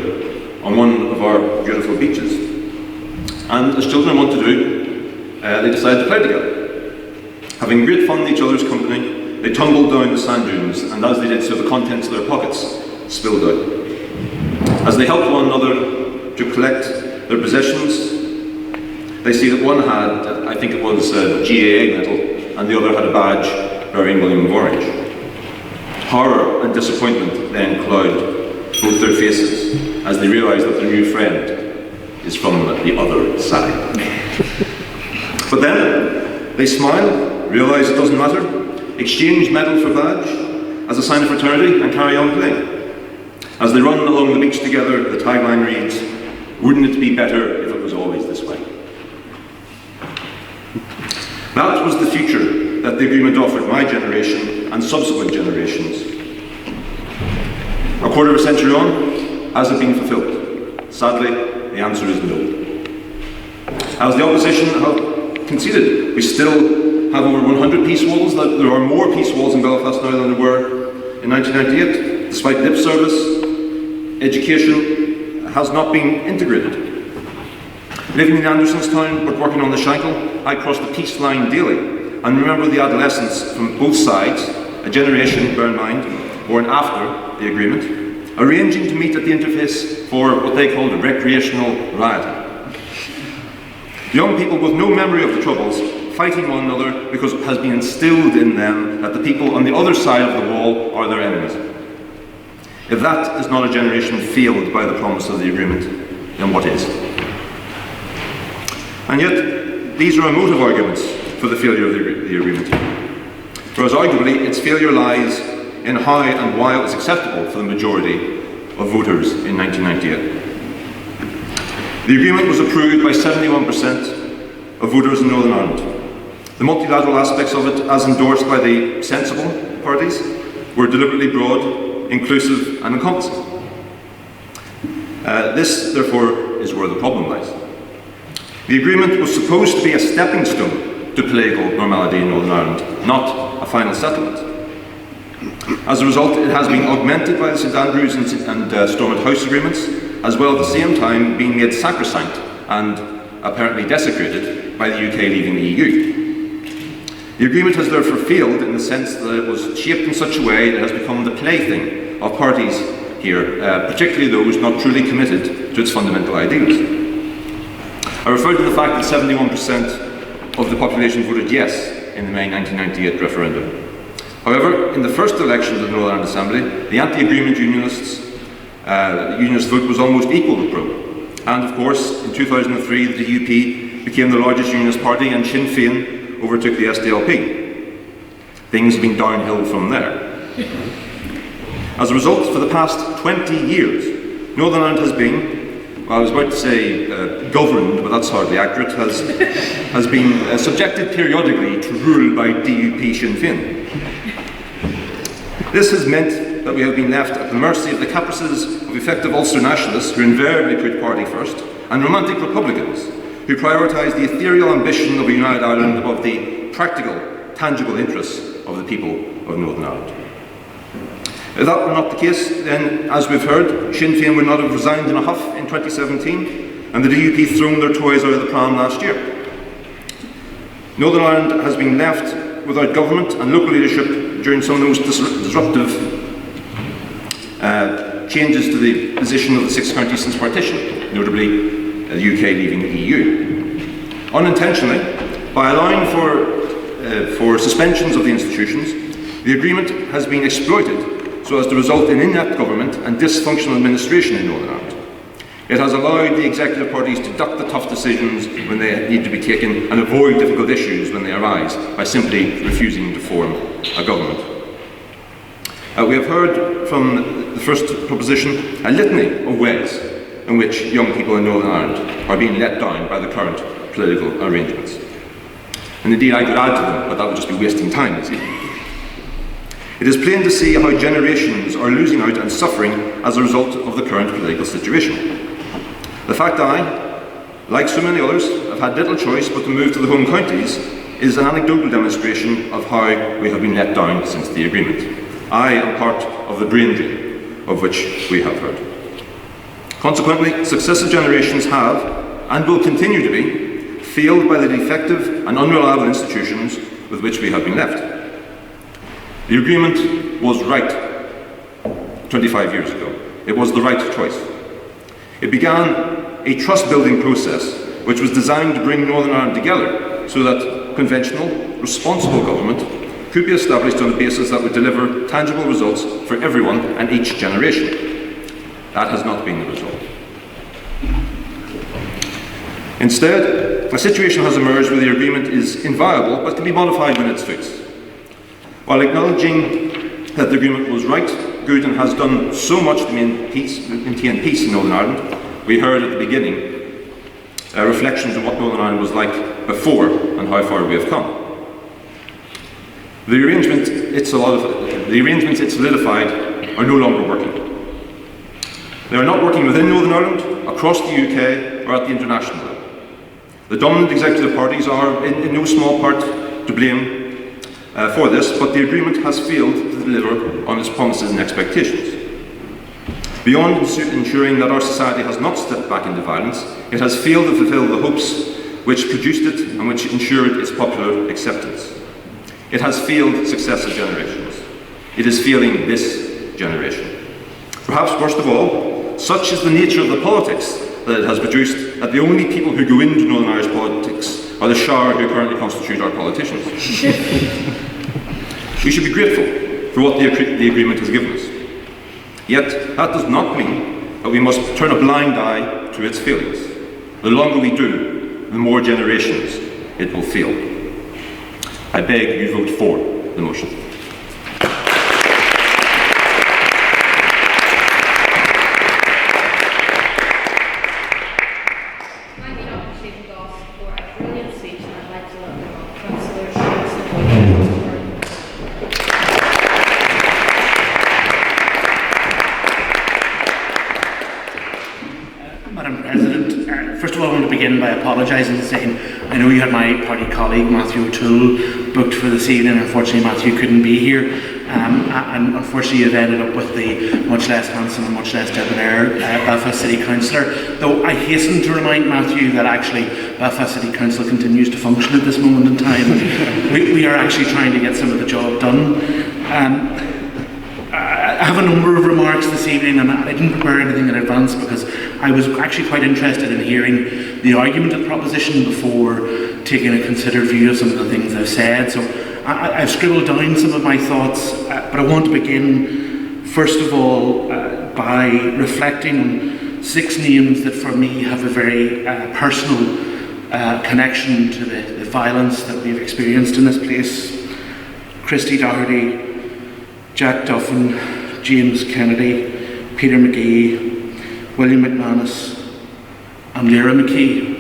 [SPEAKER 10] on one of our beautiful beaches. And as children want to do, they decided to play together. Having great fun in each other's company, they tumbled down the sand dunes, and as they did so, the contents of their pockets spilled out. As they helped one another to collect their possessions, they see that one had, I think it was a GAA medal, and the other had a badge bearing William of Orange. Horror and disappointment then cloud both their faces as they realise that their new friend is from the other side. But then they smile, realise it doesn't matter, exchange medal for badge as a sign of fraternity, and carry on playing. As they run along the beach together, the tagline reads, "Wouldn't it be better if it was always this way?" That was the future that the agreement offered my generation and subsequent generations. A quarter of a century on, has it been fulfilled? Sadly, the answer is no. As the opposition have conceded, we still have over 100 peace walls. There are more peace walls in Belfast now than there were in 1998. Despite lip service, education has not been integrated. Living in Andersonstown but working on the Shankill, I cross the peace line daily and remember the adolescents from both sides, a generation, bear in mind, born after the agreement, arranging to meet at the interface for what they called a recreational riot. Young people with no memory of the Troubles fighting one another because it has been instilled in them that the people on the other side of the wall are their enemies. If that is not a generation failed by the promise of the agreement, then what is? And yet, these are emotive arguments. for the failure of the agreement. Whereas arguably its failure lies in how and why it was acceptable for the majority of voters in 1998. The agreement was approved by 71% of voters in Northern Ireland. The multilateral aspects of it, as endorsed by the sensible parties, were deliberately broad, inclusive and encompassing. This, therefore, is where the problem lies. The agreement was supposed to be a stepping stone to political normality in Northern Ireland, not a final settlement. As a result, it has been augmented by the St Andrews and Stormont House agreements, as well at the same time being made sacrosanct and apparently desecrated by the UK leaving the EU. The agreement has therefore failed in the sense that it was shaped in such a way that it has become the plaything of parties here, particularly those not truly committed to its fundamental ideals. I refer to the fact that 71% of the population voted yes in the May 1998 referendum. However, in the first election of the Northern Ireland Assembly, the anti-agreement unionist vote was almost equal to Pro. And of course, in 2003, the DUP became the largest unionist party and Sinn Féin overtook the SDLP. Things have been downhill from there. As a result, for the past 20 years, Northern Ireland has been, well, I was about to say governed, but that's hardly accurate, has been subjected periodically to rule by DUP Sinn Féin. This has meant that we have been left at the mercy of the caprices of effective Ulster nationalists who invariably put party first, and romantic Republicans who prioritise the ethereal ambition of a united Ireland above the practical, tangible interests of the people of Northern Ireland. If that were not the case, then, as we've heard, Sinn Féin would not have resigned in a huff in 2017, and the DUP thrown their toys out of the pram last year. Northern Ireland has been left without government and local leadership during some of the most disruptive changes to the position of the six counties since partition, notably the UK leaving the EU. Unintentionally, by allowing for suspensions of the institutions, the agreement has been exploited so as to result in inept government and dysfunctional administration in Northern Ireland. It has allowed the executive parties to duck the tough decisions when they need to be taken and avoid difficult issues when they arise by simply refusing to form a government. We have heard from the first proposition a litany of ways in which young people in Northern Ireland are being let down by the current political arrangements. And indeed I could add to them, but that would just be wasting time this evening. It is plain to see how generations are losing out and suffering as a result of the current political situation. The fact that I, like so many others, have had little choice but to move to the home counties is an anecdotal demonstration of how we have been let down since the agreement. I am part of the brain drain of which we have heard. Consequently, successive generations have, and will continue to be, failed by the defective and unreliable institutions with which we have been left. The agreement was right 25 years ago. It was the right choice. It began a trust-building process which was designed to bring Northern Ireland together so that conventional, responsible government could be established on a basis that would deliver tangible results for everyone and each generation. That has not been the result. Instead, a situation has emerged where the agreement is inviolable but can be modified when it suits. While acknowledging that the agreement was right, good and has done so much to maintain peace in Northern Ireland, we heard at the beginning reflections on what Northern Ireland was like before and how far we have come. The arrangements it solidified are no longer working. They are not working within Northern Ireland, across the UK or at the international level. The dominant executive parties are in no small part to blame for this, but the agreement has failed to deliver on its promises and expectations. Beyond ensuring that our society has not stepped back into violence, it has failed to fulfil the hopes which produced it and which ensured its popular acceptance. It has failed successive generations. It is failing this generation. Perhaps worst of all, such is the nature of the politics that it has produced that the only people who go into Northern Irish politics are the Cllr who currently constitute our politicians. We should be grateful for what the agreement has given us. Yet, that does not mean that we must turn a blind eye to its failings. The longer we do, the more generations it will fail. I beg you vote for the motion.
[SPEAKER 1] Thank you, Dr. Stephen Goss, for a brilliant speech, and I'd like to welcome Councillor Ciara Swail.
[SPEAKER 11] Madam President, first of all I want to begin by apologising and saying I know you had my party colleague Matthew O'Toole booked for this evening. Unfortunately Matthew couldn't be here, and unfortunately you've ended up with the much less handsome and much less debonair Belfast City Councillor, though I hasten to remind Matthew that actually Belfast City Council continues to function at this moment in time. we are actually trying to get some of the job done. I have a number of remarks this evening, and I didn't prepare anything in advance because I was actually quite interested in hearing the argument of the proposition before taking a considered view of some of the things I've said. So I've scribbled down some of my thoughts, but I want to begin first of all by reflecting on 6 names that for me have a very personal connection to the violence that we've experienced in this place. Christy Doherty, Jack Duffin, James Kennedy, Peter McGee, William McManus and Lyra McKee.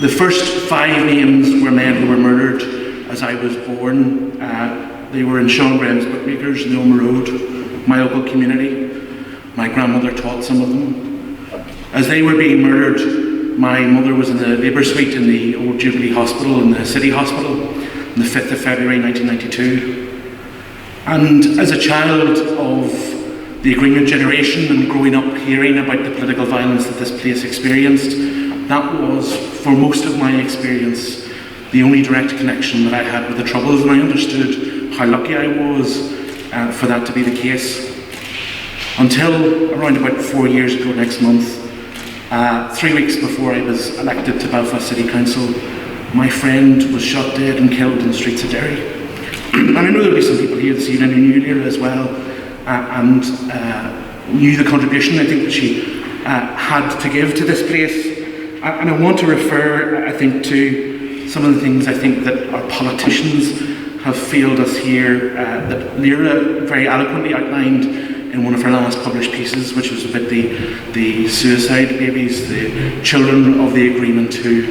[SPEAKER 11] The first 5 names were men who were murdered as I was born. They were in Sean Graham's Bookmakers in the Ulmer Road, my local community. My grandmother taught some of them. As they were being murdered, my mother was in the labour suite in the old Jubilee Hospital, in the City Hospital, on the 5th of February 1992. And as a child of the Agreement generation and growing up hearing about the political violence that this place experienced, that was, for most of my experience, the only direct connection that I had with the Troubles, and I understood how lucky I was for that to be the case. Until around about 4 years ago next month, 3 weeks before I was elected to Belfast City Council, my friend was shot dead and killed in the streets of Derry. And I know there'll be some people here this evening who knew Lyra as well, and knew the contribution I think that she had to give to this place. And I want to refer, I think, to some of the things I think that our politicians have failed us here, that Lyra very eloquently outlined in one of her last published pieces, which was about the suicide babies, the children of the Agreement who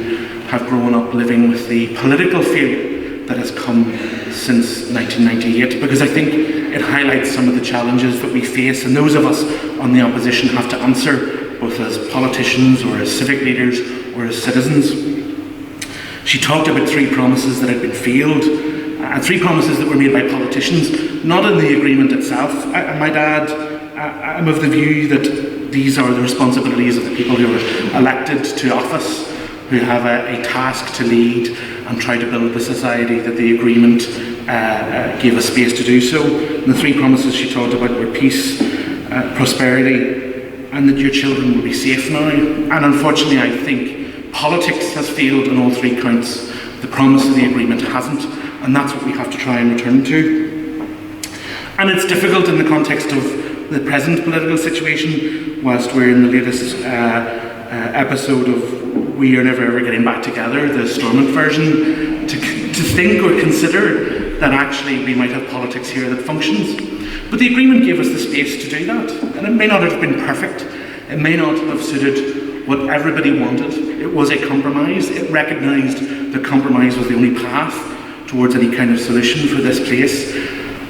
[SPEAKER 11] have grown up living with the political failure that has come since 1998, because I think it highlights some of the challenges that we face, and those of us on the opposition have to answer, both as politicians or as civic leaders or as citizens. She talked about 3 promises that had been failed, and 3 promises that were made by politicians, not in the Agreement itself. I might add, I'm of the view that these are the responsibilities of the people who are elected to office, who have a task to lead and try to build the society that the Agreement gave us space to do so. And the 3 promises she talked about were peace, prosperity, and that your children will be safe now. And unfortunately, I think politics has failed on all 3 counts. The promise of the Agreement hasn't, and that's what we have to try and return to. And it's difficult in the context of the present political situation, whilst we're in the latest episode of We Are Never Ever Getting Back Together, the Stormont version, to think or consider that actually we might have politics here that functions. But the Agreement gave us the space to do that, and it may not have been perfect, it may not have suited what everybody wanted. It was a compromise. It recognised that compromise was the only path towards any kind of solution for this place,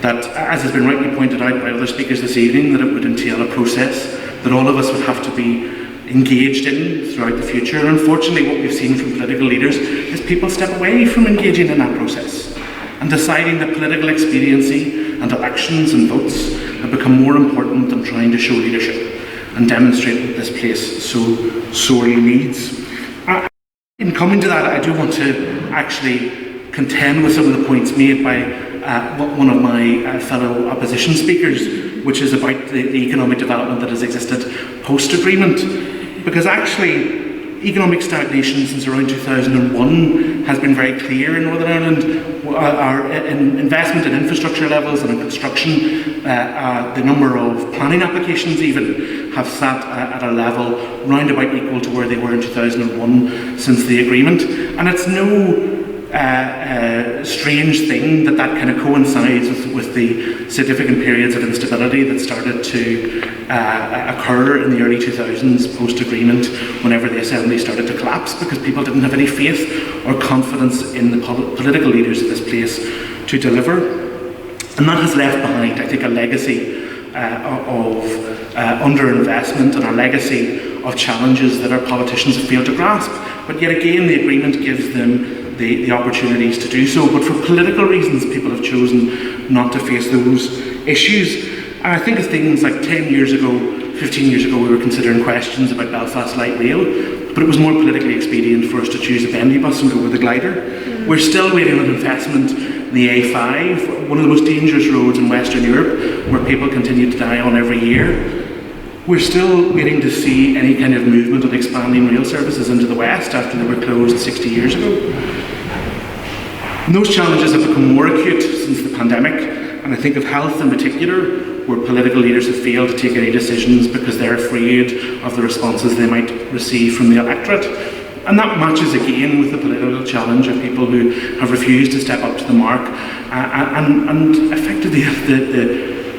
[SPEAKER 11] that, as has been rightly pointed out by other speakers this evening, that it would entail a process that all of us would have to be engaged in throughout the future. And unfortunately what we've seen from political leaders is people step away from engaging in that process and deciding that political expediency and elections and votes have become more important than trying to show leadership and demonstrate what this place so sorely needs. In coming to that, I do want to actually contend with some of the points made by one of my fellow opposition speakers, which is about the economic development that has existed post-agreement. Because actually, economic stagnation since around 2001 has been very clear in Northern Ireland. Our investment in infrastructure levels and in construction, the number of planning applications even have sat at a level round about equal to where they were in 2001 since the agreement. And it's no strange thing that kind of coincides with the significant periods of instability that started to occur in the early 2000s post-agreement, whenever the Assembly started to collapse because people didn't have any faith or confidence in the political leaders of this place to deliver. And that has left behind, I think, a legacy of underinvestment and a legacy of challenges that our politicians have failed to grasp. But yet again, the agreement gives them the opportunities to do so, but for political reasons people have chosen not to face those issues. And I think of things like 10 years ago, 15 years ago, we were considering questions about Belfast light rail, but it was more politically expedient for us to choose a bendy bus and go with a glider. We're still waiting on investment in the A5, one of the most dangerous roads in Western Europe, where people continue to die on every year. We're still waiting to see any kind of movement on expanding rail services into the West after they were closed 60 years ago. And those challenges have become more acute since the pandemic, and I think of health in particular, where political leaders have failed to take any decisions because they're afraid of the responses they might receive from the electorate. And that matches again with the political challenge of people who have refused to step up to the mark and effectively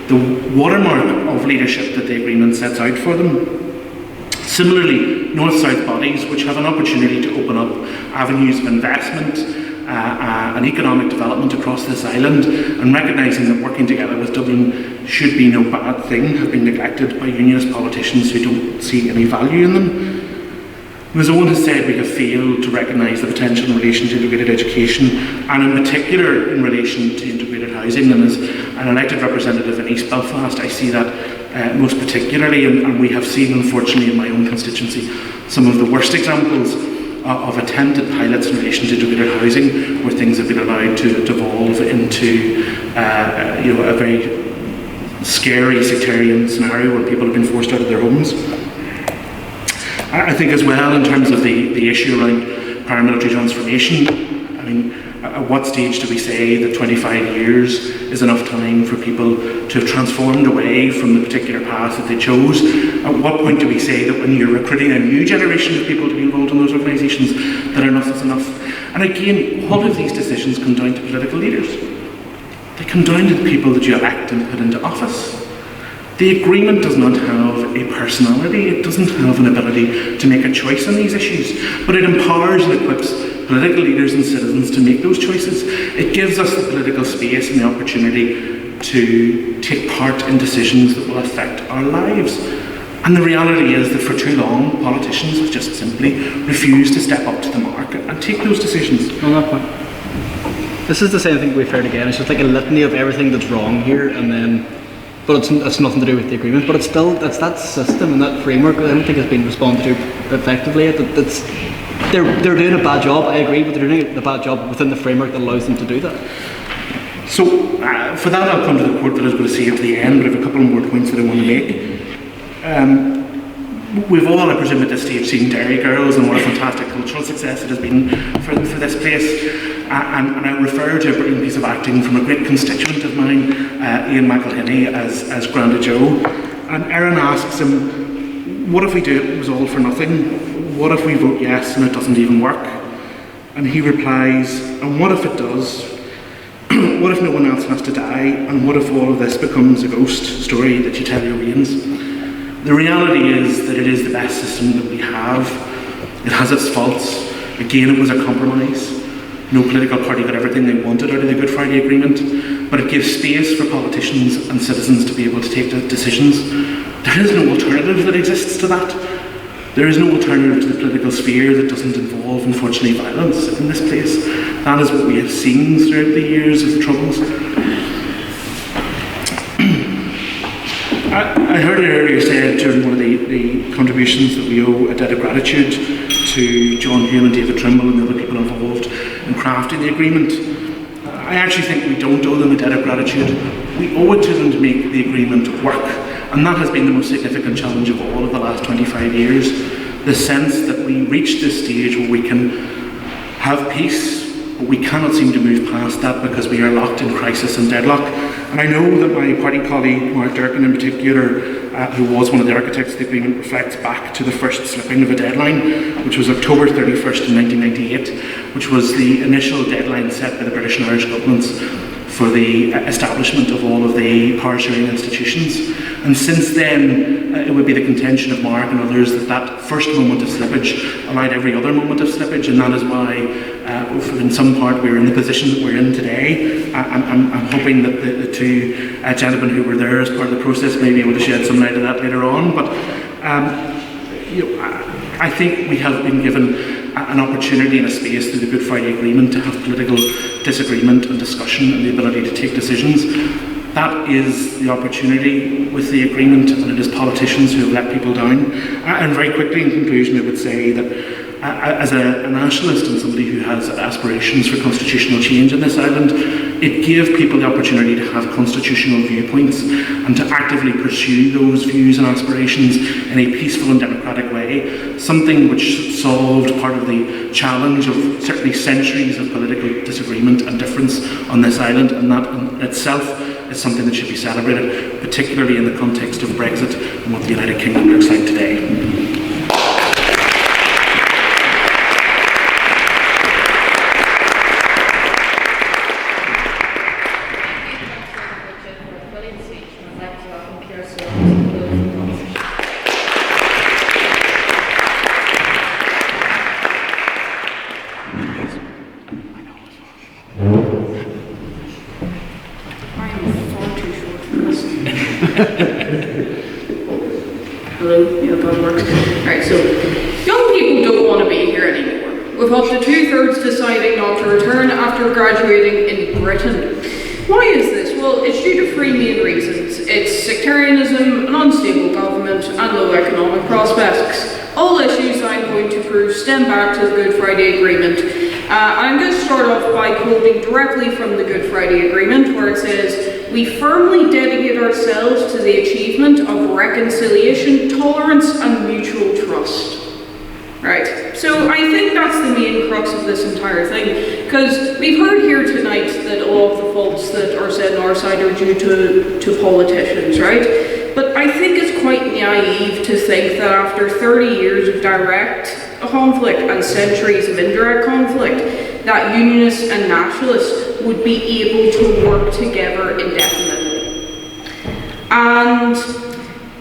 [SPEAKER 11] the watermark of leadership that the agreement sets out for them. Similarly, North-South bodies, which have an opportunity to open up avenues of investment and economic development across this island, and recognising that working together with Dublin should be no bad thing, have been neglected by unionist politicians who don't see any value in them. As Eóin has said, we have failed to recognise the potential in relation to integrated education, and in particular in relation to integrated housing. And as an elected representative in East Belfast, I see that most particularly, and we have seen, unfortunately, in my own constituency, some of the worst examples of attempted pilots in relation to integrated housing, where things have been allowed to devolve into a very scary sectarian scenario where people have been forced out of their homes. I think as well, in terms of the issue around paramilitary transformation, I mean, at what stage do we say that 25 years is enough time for people to have transformed away from the particular path that they chose? At what point do we say that when you're recruiting a new generation of people to be involved in those organisations, that enough is enough? And again, all of these decisions come down to political leaders. They come down to the people that you elect and put into office. The agreement does not have a personality, it doesn't have an ability to make a choice on these issues, but it empowers and equips political leaders and citizens to make those choices. It gives us the political space and the opportunity to take part in decisions that will affect our lives. And the reality is that for too long, politicians have just simply refused to step up to the mark and take those decisions.
[SPEAKER 7] On that point, this is the same thing we've heard again. It's just like a litany of everything that's wrong here, and then but it's nothing to do with the agreement. But it's that system and that framework that I don't think has been responded to effectively. They're doing a bad job. I agree, but they're doing a bad job within the framework that allows them to do that.
[SPEAKER 11] So for that, I'll come to the quote that I was going to say at the end, but I have a couple more points that I want to make. We've all, I presume, at this stage seen Dairy Girls and what a fantastic cultural success it has been for this place. And I refer to a brilliant piece of acting from a great constituent of mine, Ian McElhinney, as Granda Joe. And Erin asks him, what if we do it was all for nothing? What if we vote yes and it doesn't even work? And he replies, and what if it does? What if no one else has to die? And what if all of this becomes a ghost story that you tell your Waynes? The reality is that it is the best system that we have. It has its faults. Again, it was a compromise. No political party got everything they wanted out of the Good Friday Agreement, but it gives space for politicians and citizens to be able to take decisions. There is no alternative that exists to that. There is no alternative to the political sphere that doesn't involve, unfortunately, violence in this place. That is what we have seen throughout the years of the Troubles. I heard it earlier said during one of the contributions that we owe a debt of gratitude to John Hume and David Trimble and the other people involved in crafting the agreement. I actually think we don't owe them a debt of gratitude. We owe it to them to make the agreement work. And that has been the most significant challenge of all of the last 25 years. The sense that we reach this stage where we can have peace, but we cannot seem to move past that because we are locked in crisis and deadlock. And I know that my party colleague, Mark Durkin in particular, who was one of the architects of the agreement, reflects back to the first slipping of a deadline, which was October 31st in 1998, which was the initial deadline set by the British and Irish governments for the establishment of all of the power-sharing institutions. And since then, it would be the contention of Mark and others that that first moment of slippage allowed every other moment of slippage, and that is why, in some part, we're in the position that we're in today. I'm hoping that the two gentlemen who were there as part of the process may be able to shed some light on that later on. But I think we have been given an opportunity and a space through the Good Friday Agreement to have political disagreement and discussion and the ability to take decisions. That is the opportunity with the agreement, and it is politicians who have let people down. And very quickly in conclusion, I would say that as a nationalist and somebody who has aspirations for constitutional change in this island, it gave people the opportunity to have constitutional viewpoints and to actively pursue those views and aspirations in a peaceful and democratic way, something which solved part of the challenge of certainly centuries of political disagreement and difference on this island, and that in itself is something that should be celebrated, particularly in the context of Brexit and what the United Kingdom looks like today.
[SPEAKER 1] Hello, yeah, that works. Alright, so young people don't want to be here anymore, with up to 2/3 deciding not to return after graduating in Britain. Why is this? Well, it's due to three main reasons. It's sectarianism, an unstable government, and low economic prospects. All issues I'm going to prove stem back to the Good Friday Agreement. I'm going to start off by quoting directly from the Good Friday Agreement, where it says, "We firmly dedicate ourselves to the achievement of reconciliation, tolerance, and mutual trust." Right, so I think that's the main crux of this entire thing, because we've heard here tonight that all of the faults that are said on our side are due to politicians, right? But I think it's quite naive to think that after 30 years of direct conflict and centuries of indirect conflict, that unionists and nationalists would be able to work together indefinitely. And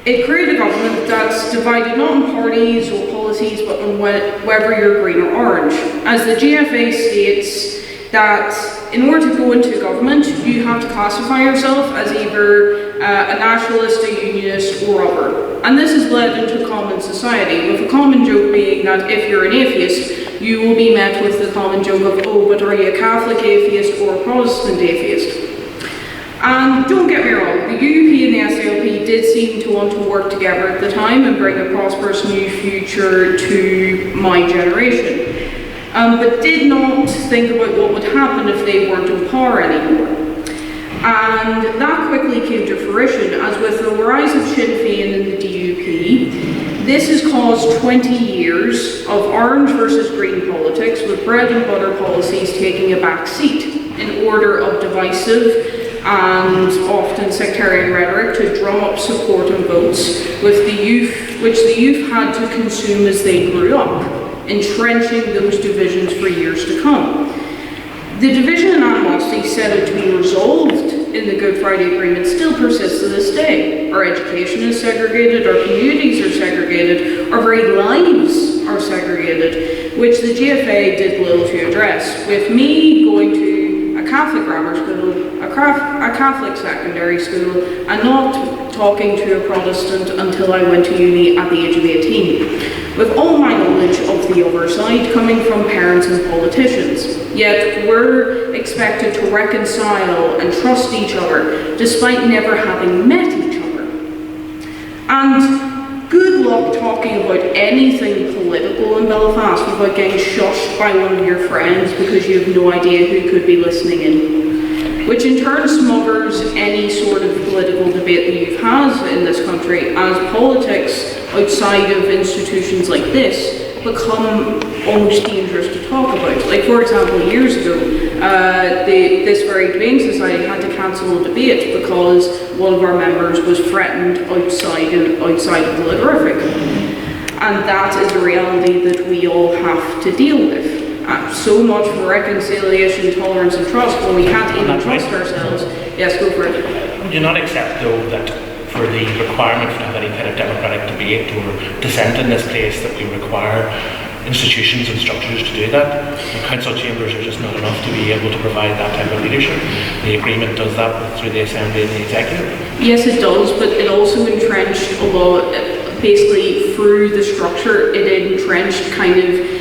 [SPEAKER 1] it created a government that's divided not on parties or policies, but on whether you're green or orange. As the GFA states, that in order to go into government, you have to classify yourself as either a nationalist, a unionist, or other. And this has led into common society, with a common joke being that if you're an atheist, you will be met with the common joke of, oh, but are you a Catholic atheist or a Protestant atheist? And don't get me wrong, the UUP and the SLP did seem to want to work together at the time and bring a prosperous new future to my generation, but did not think about what would happen if they weren't in power anymore. And that quickly came to fruition, as with the rise of Sinn Féin and the DUP, this has caused 20 years of orange versus green politics, with bread and butter policies taking a back seat in order of divisive and often sectarian rhetoric to drum up support and votes with the youth, which the youth had to consume as they grew up, entrenching those divisions for years to come. The division and animosity set out to be resolved in the Good Friday Agreement still persists to this day. Our education is segregated, our communities are segregated, our very lives are segregated, which the GFA did little to address. With me going to a Catholic grammar school, a Catholic secondary school, and not talking to a Protestant until I went to uni at the age of 18. With all my knowledge of the other side coming from parents and politicians. Yet we're expected to reconcile and trust each other despite never having met each other. And good luck talking about anything political in Belfast without getting shushed by one of your friends because you have no idea who could be listening in. Which in turn smothers any sort of political debate that you've had in this country, as politics outside of institutions like this
[SPEAKER 12] become almost dangerous to talk about. Like, for example, years ago, this very debating society had to cancel a debate because one of our members was threatened outside of the Cllr. And that is a reality that we all have to deal with. So much for reconciliation, tolerance and trust when we can't even trust ourselves. Yes, go for it.
[SPEAKER 11] Would you not accept, though, that for the requirement to have any kind of democratic debate or dissent in this place, that we require institutions and structures to do that? And council chambers are just not enough to be able to provide that type of leadership. The agreement does that through the Assembly and the Executive.
[SPEAKER 12] Yes, it does, but it also entrenched a lot, basically through the structure, it entrenched kind of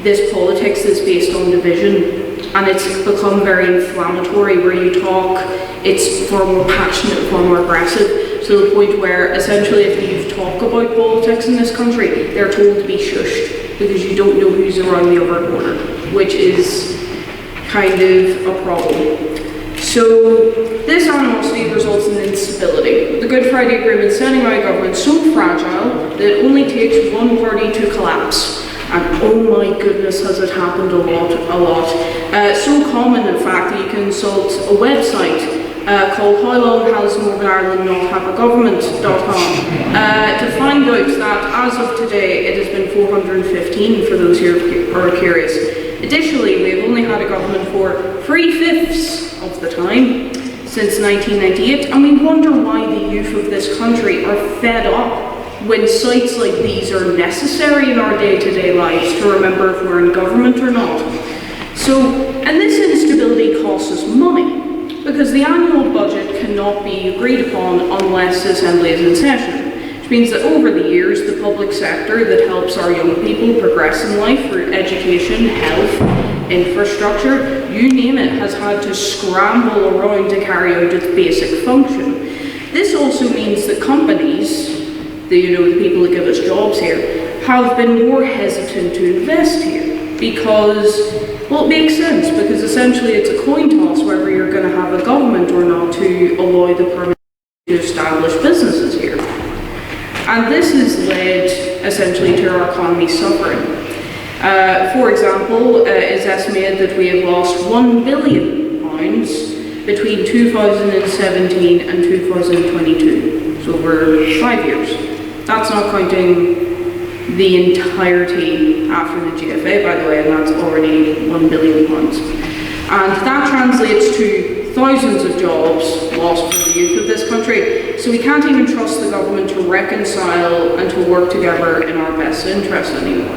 [SPEAKER 12] this politics that's based on division. And it's become very inflammatory where you talk, it's far more passionate, far more aggressive, to the point where essentially if you talk about politics in this country, they're told to be shushed because you don't know who's around the other corner, which is kind of a problem. So this animosity results in instability. The Good Friday Agreement setting out a government so fragile that it only takes one party to collapse. And oh my goodness, has it happened a lot. So common, in fact, that you can consult a website called How Long Has Northern Ireland Not Have a Government.com to find out that as of today it has been 415 for those who are curious. Additionally, we have only had a government for 3/5 of the time since 1998, and we wonder why the youth of this country are fed up when sites like these are necessary in our day-to-day lives to remember if we're in government or not. So, and this instability costs us money, because the annual budget cannot be agreed upon unless the Assembly is in session, which means that over the years, the public sector that helps our young people progress in life through education, health, infrastructure, you name it, has had to scramble around to carry out its basic function. This also means that companies, the people that give us jobs here, have been more hesitant to invest here because, well, it makes sense, because essentially it's a coin toss whether you're going to have a government or not to allow the permit to establish businesses here. And this has led essentially to our economy suffering. For example, it's estimated that we have lost £1 billion between 2017 and 2022, so over 5 years. That's not counting the entirety after the GFA, by the way, and that's already £1 billion. And that translates to thousands of jobs lost for the youth of this country. So we can't even trust the government to reconcile and to work together in our best interest anymore.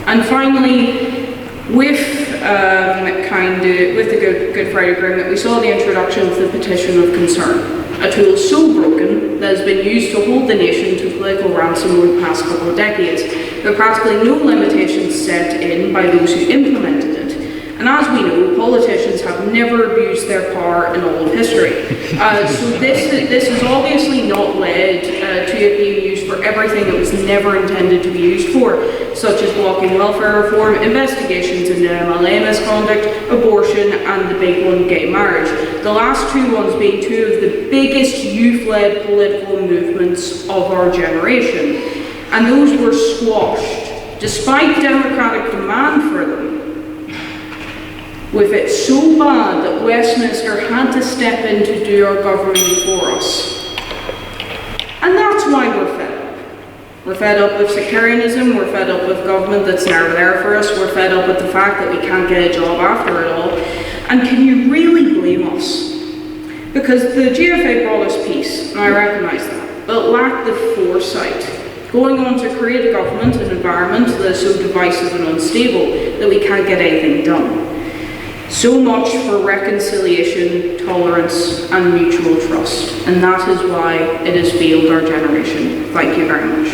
[SPEAKER 12] And finally, with the Good Friday Agreement, we saw the introduction of the petition of concern, a tool so broken that has been used to hold the nation to political ransom over the past couple of decades, with practically no limitations set in by those who implemented it. And as we know, politicians have never abused their power in all of history. So this has obviously not led to it being used for everything it was never intended to be used for, such as blocking welfare reform, investigations into MLA misconduct, abortion, and the big one, gay marriage. The last two ones being two of the biggest youth-led political movements of our generation. And those were squashed, despite democratic demand for them, with it so bad that Westminster had to step in to do our governing for us. And that's why we're fed up. We're fed up with sectarianism, we're fed up with government that's never there for us, we're fed up with the fact that we can't get a job after it all. And can you really blame us? Because the GFA brought us peace, and I recognise that, but it lacked the foresight, going on to create a government, an environment that is so divisive and unstable that we can't get anything done. So much for reconciliation, tolerance, and mutual trust. And that is why it has failed our generation. Thank you very much.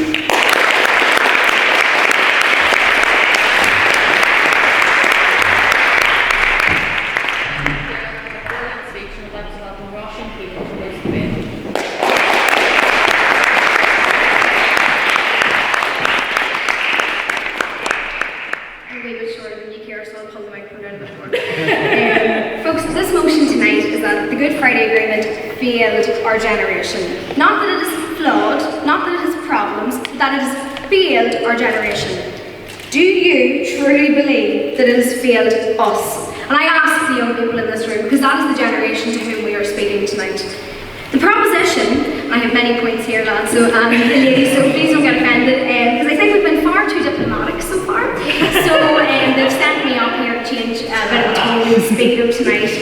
[SPEAKER 13] Folks, this motion tonight is that the Good Friday Agreement failed our generation. Not that it is flawed, not that it has problems, but that it has failed our generation. Do you truly believe that it has failed us? And I ask the young people in this room, because that is the generation to whom we are speaking tonight. The proposition, I have many points here, lads, so ladies, so please don't get offended, because I think we've been far too diplomatic so far. So they've sent me up here to change a bit of the tone and speed up tonight.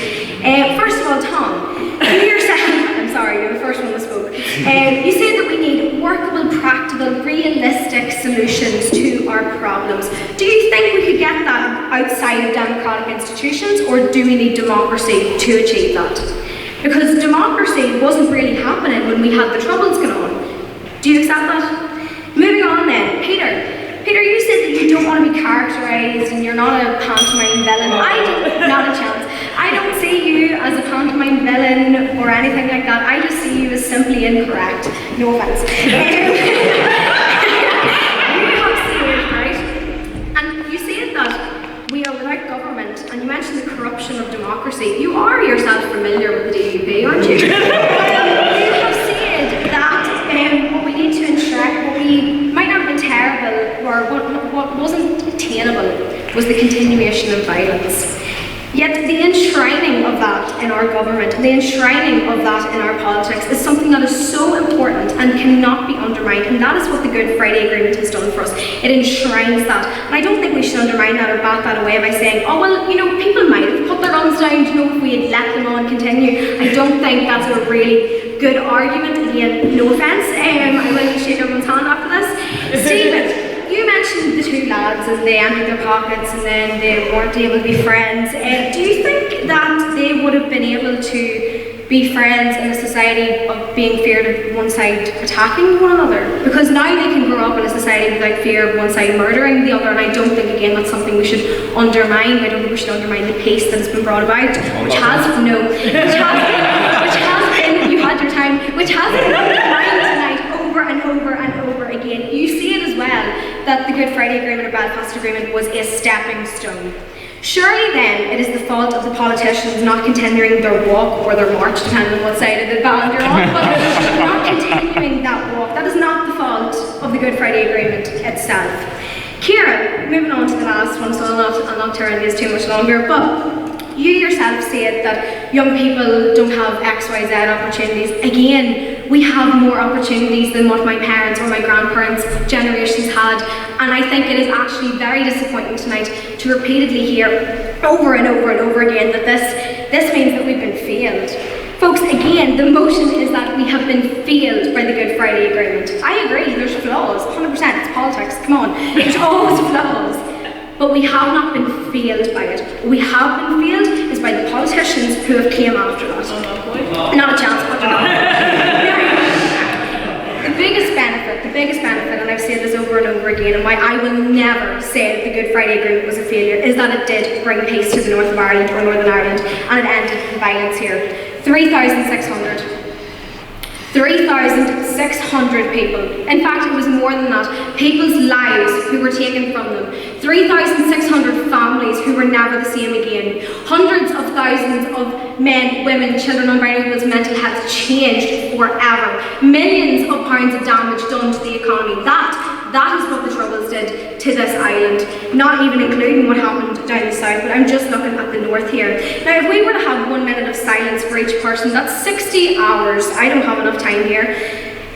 [SPEAKER 13] First of all, Tom, you yourself, I'm sorry, you're the first one that spoke. You said that we need workable, practical, realistic solutions to our problems. Do you think we could get that outside of democratic institutions, or do we need democracy to achieve that? Because democracy wasn't really happening when we had the Troubles going on. Do you accept that? Moving on then, Peter. Peter, you said that you don't want to be characterised and you're not a pantomime villain. Not a chance. I don't see you as a pantomime villain or anything like that. I just see you as simply incorrect. No offence. You have said, right? And you said that we are without government, and you mentioned the corruption of democracy. You are yourself familiar with the DUP, aren't you? You have said that what we need to enshrine, what we might not have been terrible, or what wasn't attainable, was the continuation of violence. Yet the enshrining of that in our government, the enshrining of that in our politics is something that is so important and cannot be undermined, and that is what the Good Friday Agreement has done for us. It enshrines that, and I don't think we should undermine that or bat that away by saying, oh well, you know, people might have put their guns down, you know, if we had let them on continue. I don't think that's a really good argument. Again, no offence, I will shake everyone's hand after this. Stephen, you mentioned the two lads and they emptied their pockets and then they weren't able to be friends. Do you think that they would have been able to be friends in a society of being feared of one side attacking one another? Because now they can grow up in a society without fear of one side murdering the other, and I don't think, again, that's something we should undermine. I don't think we should undermine the peace that has been brought about, which has been, you had your time, which has been undermined tonight over and over and over again. You see it as well, that the Good Friday Agreement or Belfast Agreement was a stepping stone. Surely then it is the fault of the politicians not continuing their walk or their march, depending on what side of the band you're on, but not continuing that walk. That is not the fault of the Good Friday Agreement itself. Ciara, moving on to the last one, so I'll not turn this too much longer, but you yourself said that young people don't have XYZ opportunities. Again, we have more opportunities than what my parents or my grandparents' generations had, and I think it is actually very disappointing tonight to repeatedly hear over and over and over again that this means that we've been failed. Folks, again, the motion is that we have been failed by the Good Friday Agreement. I agree, there's flaws, 100%, it's politics, come on, there's always flaws. But we have not been failed by it. What we have been failed is by the politicians who have came after us. Not a chance, but the biggest benefit, and I've said this over and over again, and why I will never say that the Good Friday Agreement was a failure, is that it did bring peace to the north of Ireland or Northern Ireland, and it ended violence here. 3,600 people. In fact, it was more than that. People's lives who were taken from them. 3,600 families who were never the same again. Hundreds of thousands of men, women, children, non-binary people's mental health changed forever. Millions of pounds of damage done to the economy. That is what the Troubles did to this island, not even including what happened down the south, but I'm just looking at the north here. Now, if we were to have 1 minute of silence for each person, that's 60 hours. I don't have enough time here.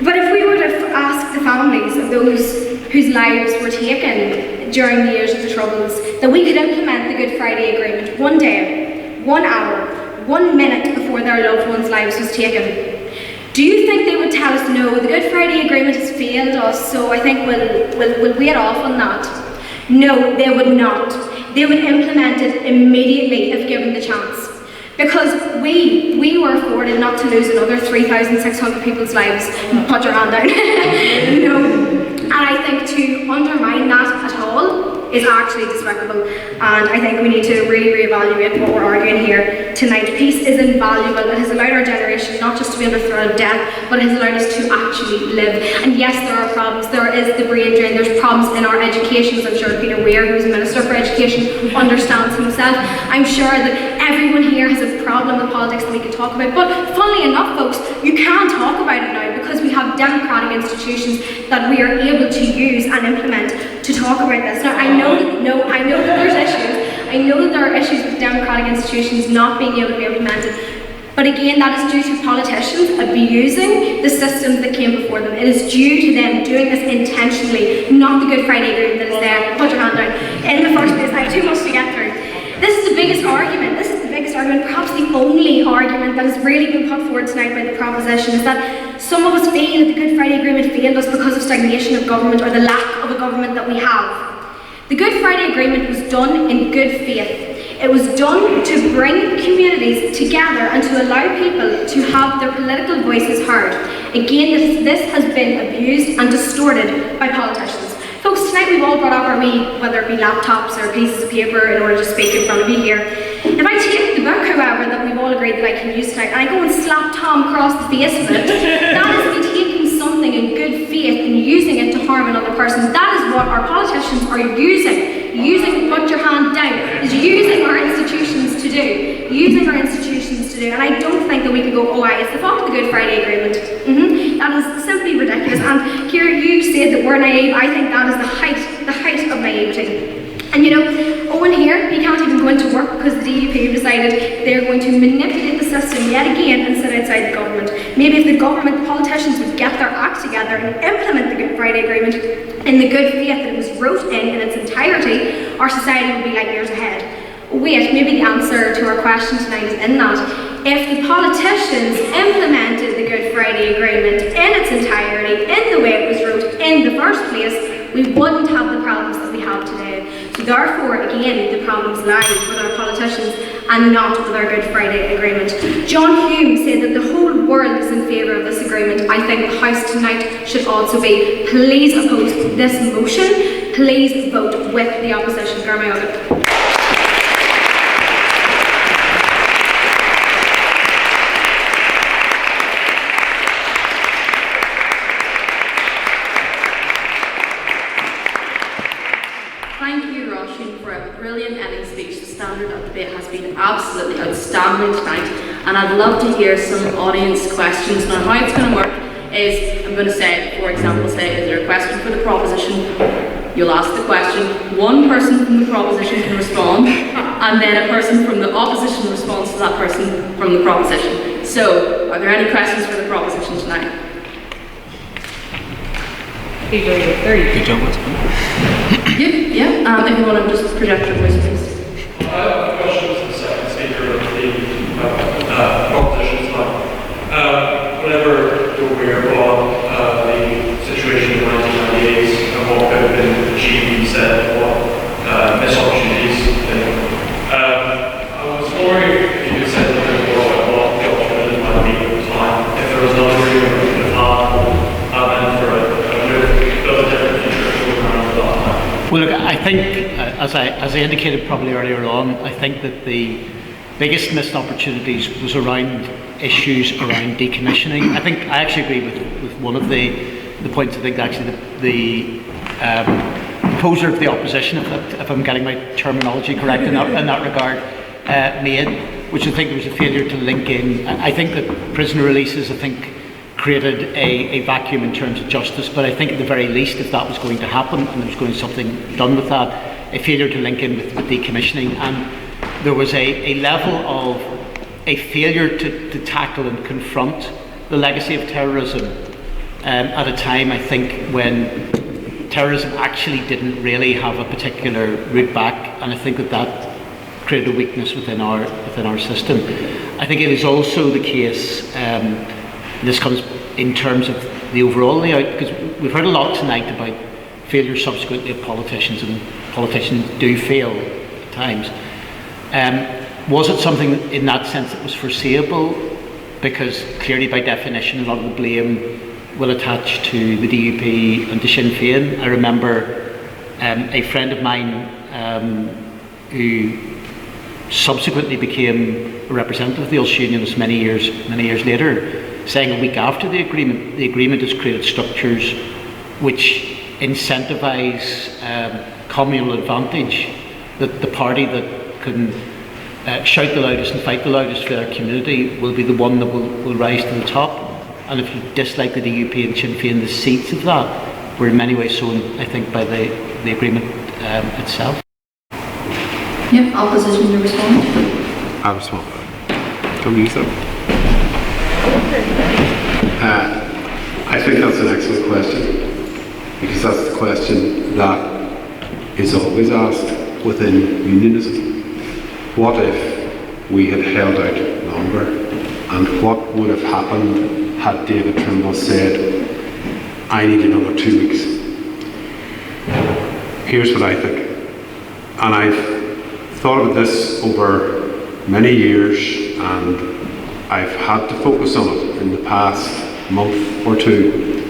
[SPEAKER 13] But if we were to ask the families of those whose lives were taken during the years of the Troubles, that we could implement the Good Friday Agreement 1 day, 1 hour, 1 minute before their loved one's lives was taken, do you think they would tell us, no, the Good Friday Agreement has failed us, so I think we'll wait off on that? No, they would not. They would implement it immediately if given the chance. Because we were afforded not to lose another 3,600 people's lives. Put your hand down. No. And I think to undermine that at all is actually despicable, and I think we need to really reevaluate what we're arguing here tonight. Peace is invaluable. It has allowed our generation not just to be under threat of death, but it has allowed us to actually live. And yes, there are problems. There is the brain drain. There's problems in our education, as I'm sure Peter Weir, who's Minister for Education, understands himself. I'm sure that everyone here has a problem with politics that we can talk about, but funnily enough, folks, you can talk about it now because we have democratic institutions that we are able to use and implement. to talk about this. Now, I know that there's issues. I know that there are issues with democratic institutions not being able to be implemented. But again, that is due to politicians abusing the systems that came before them. It is due to them doing this intentionally, not the Good Friday Agreement that is there. Put your hand down. In the first place, I have too much to get through. This is the biggest argument. This is the biggest argument, perhaps the only argument that has really been put forward tonight by the proposition, is that some of us feel that the Good Friday Agreement failed us because of stagnation of government or the lack of a government that we have. The Good Friday Agreement was done in good faith. It was done to bring communities together and to allow people to have their political voices heard. Again, this has been abused and distorted by politicians. Folks, tonight we've all brought up our whether it be laptops or pieces of paper in order to speak in front of you here. If I take the book, however, that we've all agreed that I can use tonight, and I go and slap Tom across the face with it, that is me taking something in good faith and using it to harm another person. That is what our politicians are using. Put your hand down, is using our institutions to do. And I don't think that we can go, oh aye, it's the fault of the Good Friday Agreement. That is simply ridiculous. And Ciara, you said that we're naive. I think that is the height of naivety. And you know, Eóin here, he can't even go into work because the DUP have decided they're going to manipulate the system yet again and sit outside the government. Maybe if the politicians would get their act together and implement the Good Friday Agreement in the good faith that it was wrote in its entirety, our society would be like years ahead. Wait, maybe the answer to our question tonight is in that. If the politicians implemented the Good Friday Agreement in its entirety, in the way it was wrote in the first place, we wouldn't have the problems that we have today. So therefore, again, the problems lie with our politicians and not with our Good Friday Agreement. John Hume said that the whole world is in favour of this agreement. I think the House tonight should also be. Please oppose this motion. Please vote with the opposition. Garma
[SPEAKER 1] brilliant ending speech. The standard of debate has been absolutely outstanding tonight, and I'd love to hear some audience questions. Now, how it's going to work is I'm going to say, for example, is there a question for the proposition? You'll ask the question, one person from the proposition can respond, and then a person from the opposition responds to that person from the proposition. So, are there any questions for the proposition tonight?
[SPEAKER 3] Good job,
[SPEAKER 1] Yeah, if you want to just project your voice, please.
[SPEAKER 14] I have a question to the second speaker of the proposition tonight. Whenever you're aware of the situation in the 1998 and what could have been achieved and said, what missed opportunities, I was wondering if you could say a little bit more about what the alternative might be at the time, if there was another agreement we could have had, and for a different future around at that time.
[SPEAKER 3] Well, look, I think, as I indicated probably earlier on, I think that the biggest missed opportunities was around issues around decommissioning. I actually agree with one of the points. I think actually the proposer of the opposition, if I'm getting my terminology correct in that regard, made, which I think there was a failure to link in. I think that prisoner releases, created a vacuum in terms of justice, but I think at the very least, if that was going to happen and there was going to be something done with that, a failure to link in with decommissioning, and there was a level of a failure to tackle and confront the legacy of terrorism at a time, I think, when terrorism actually didn't really have a particular route back, and I think that created a weakness within our system. I think it is also the case. This comes in terms of the overall layout, because we've heard a lot tonight about failure subsequently of politicians, and politicians do fail at times. Was it something in that sense that was foreseeable? Because clearly, by definition, a lot of the blame will attach to the DUP and to Sinn Féin. I remember a friend of mine who subsequently became a representative of the Ulster Unionists many years later, saying a week after the agreement has created structures which incentivise communal advantage, that the party that can shout the loudest and fight the loudest for their community will be the one that will rise to the top. And if you dislike the DUP and Sinn Féin, the seats of that were in many ways shown, I think, by the agreement itself.
[SPEAKER 1] Yep, opposition to respond.
[SPEAKER 6] I'll respond. Come you, sir. I think that's an excellent question, because that's the question that is always asked within unionism. What if we had held out longer, and what would have happened had David Trimble said, I need another 2 weeks? Here's what I think, and I've thought about this over many years, and I've had to focus on it in the past month or two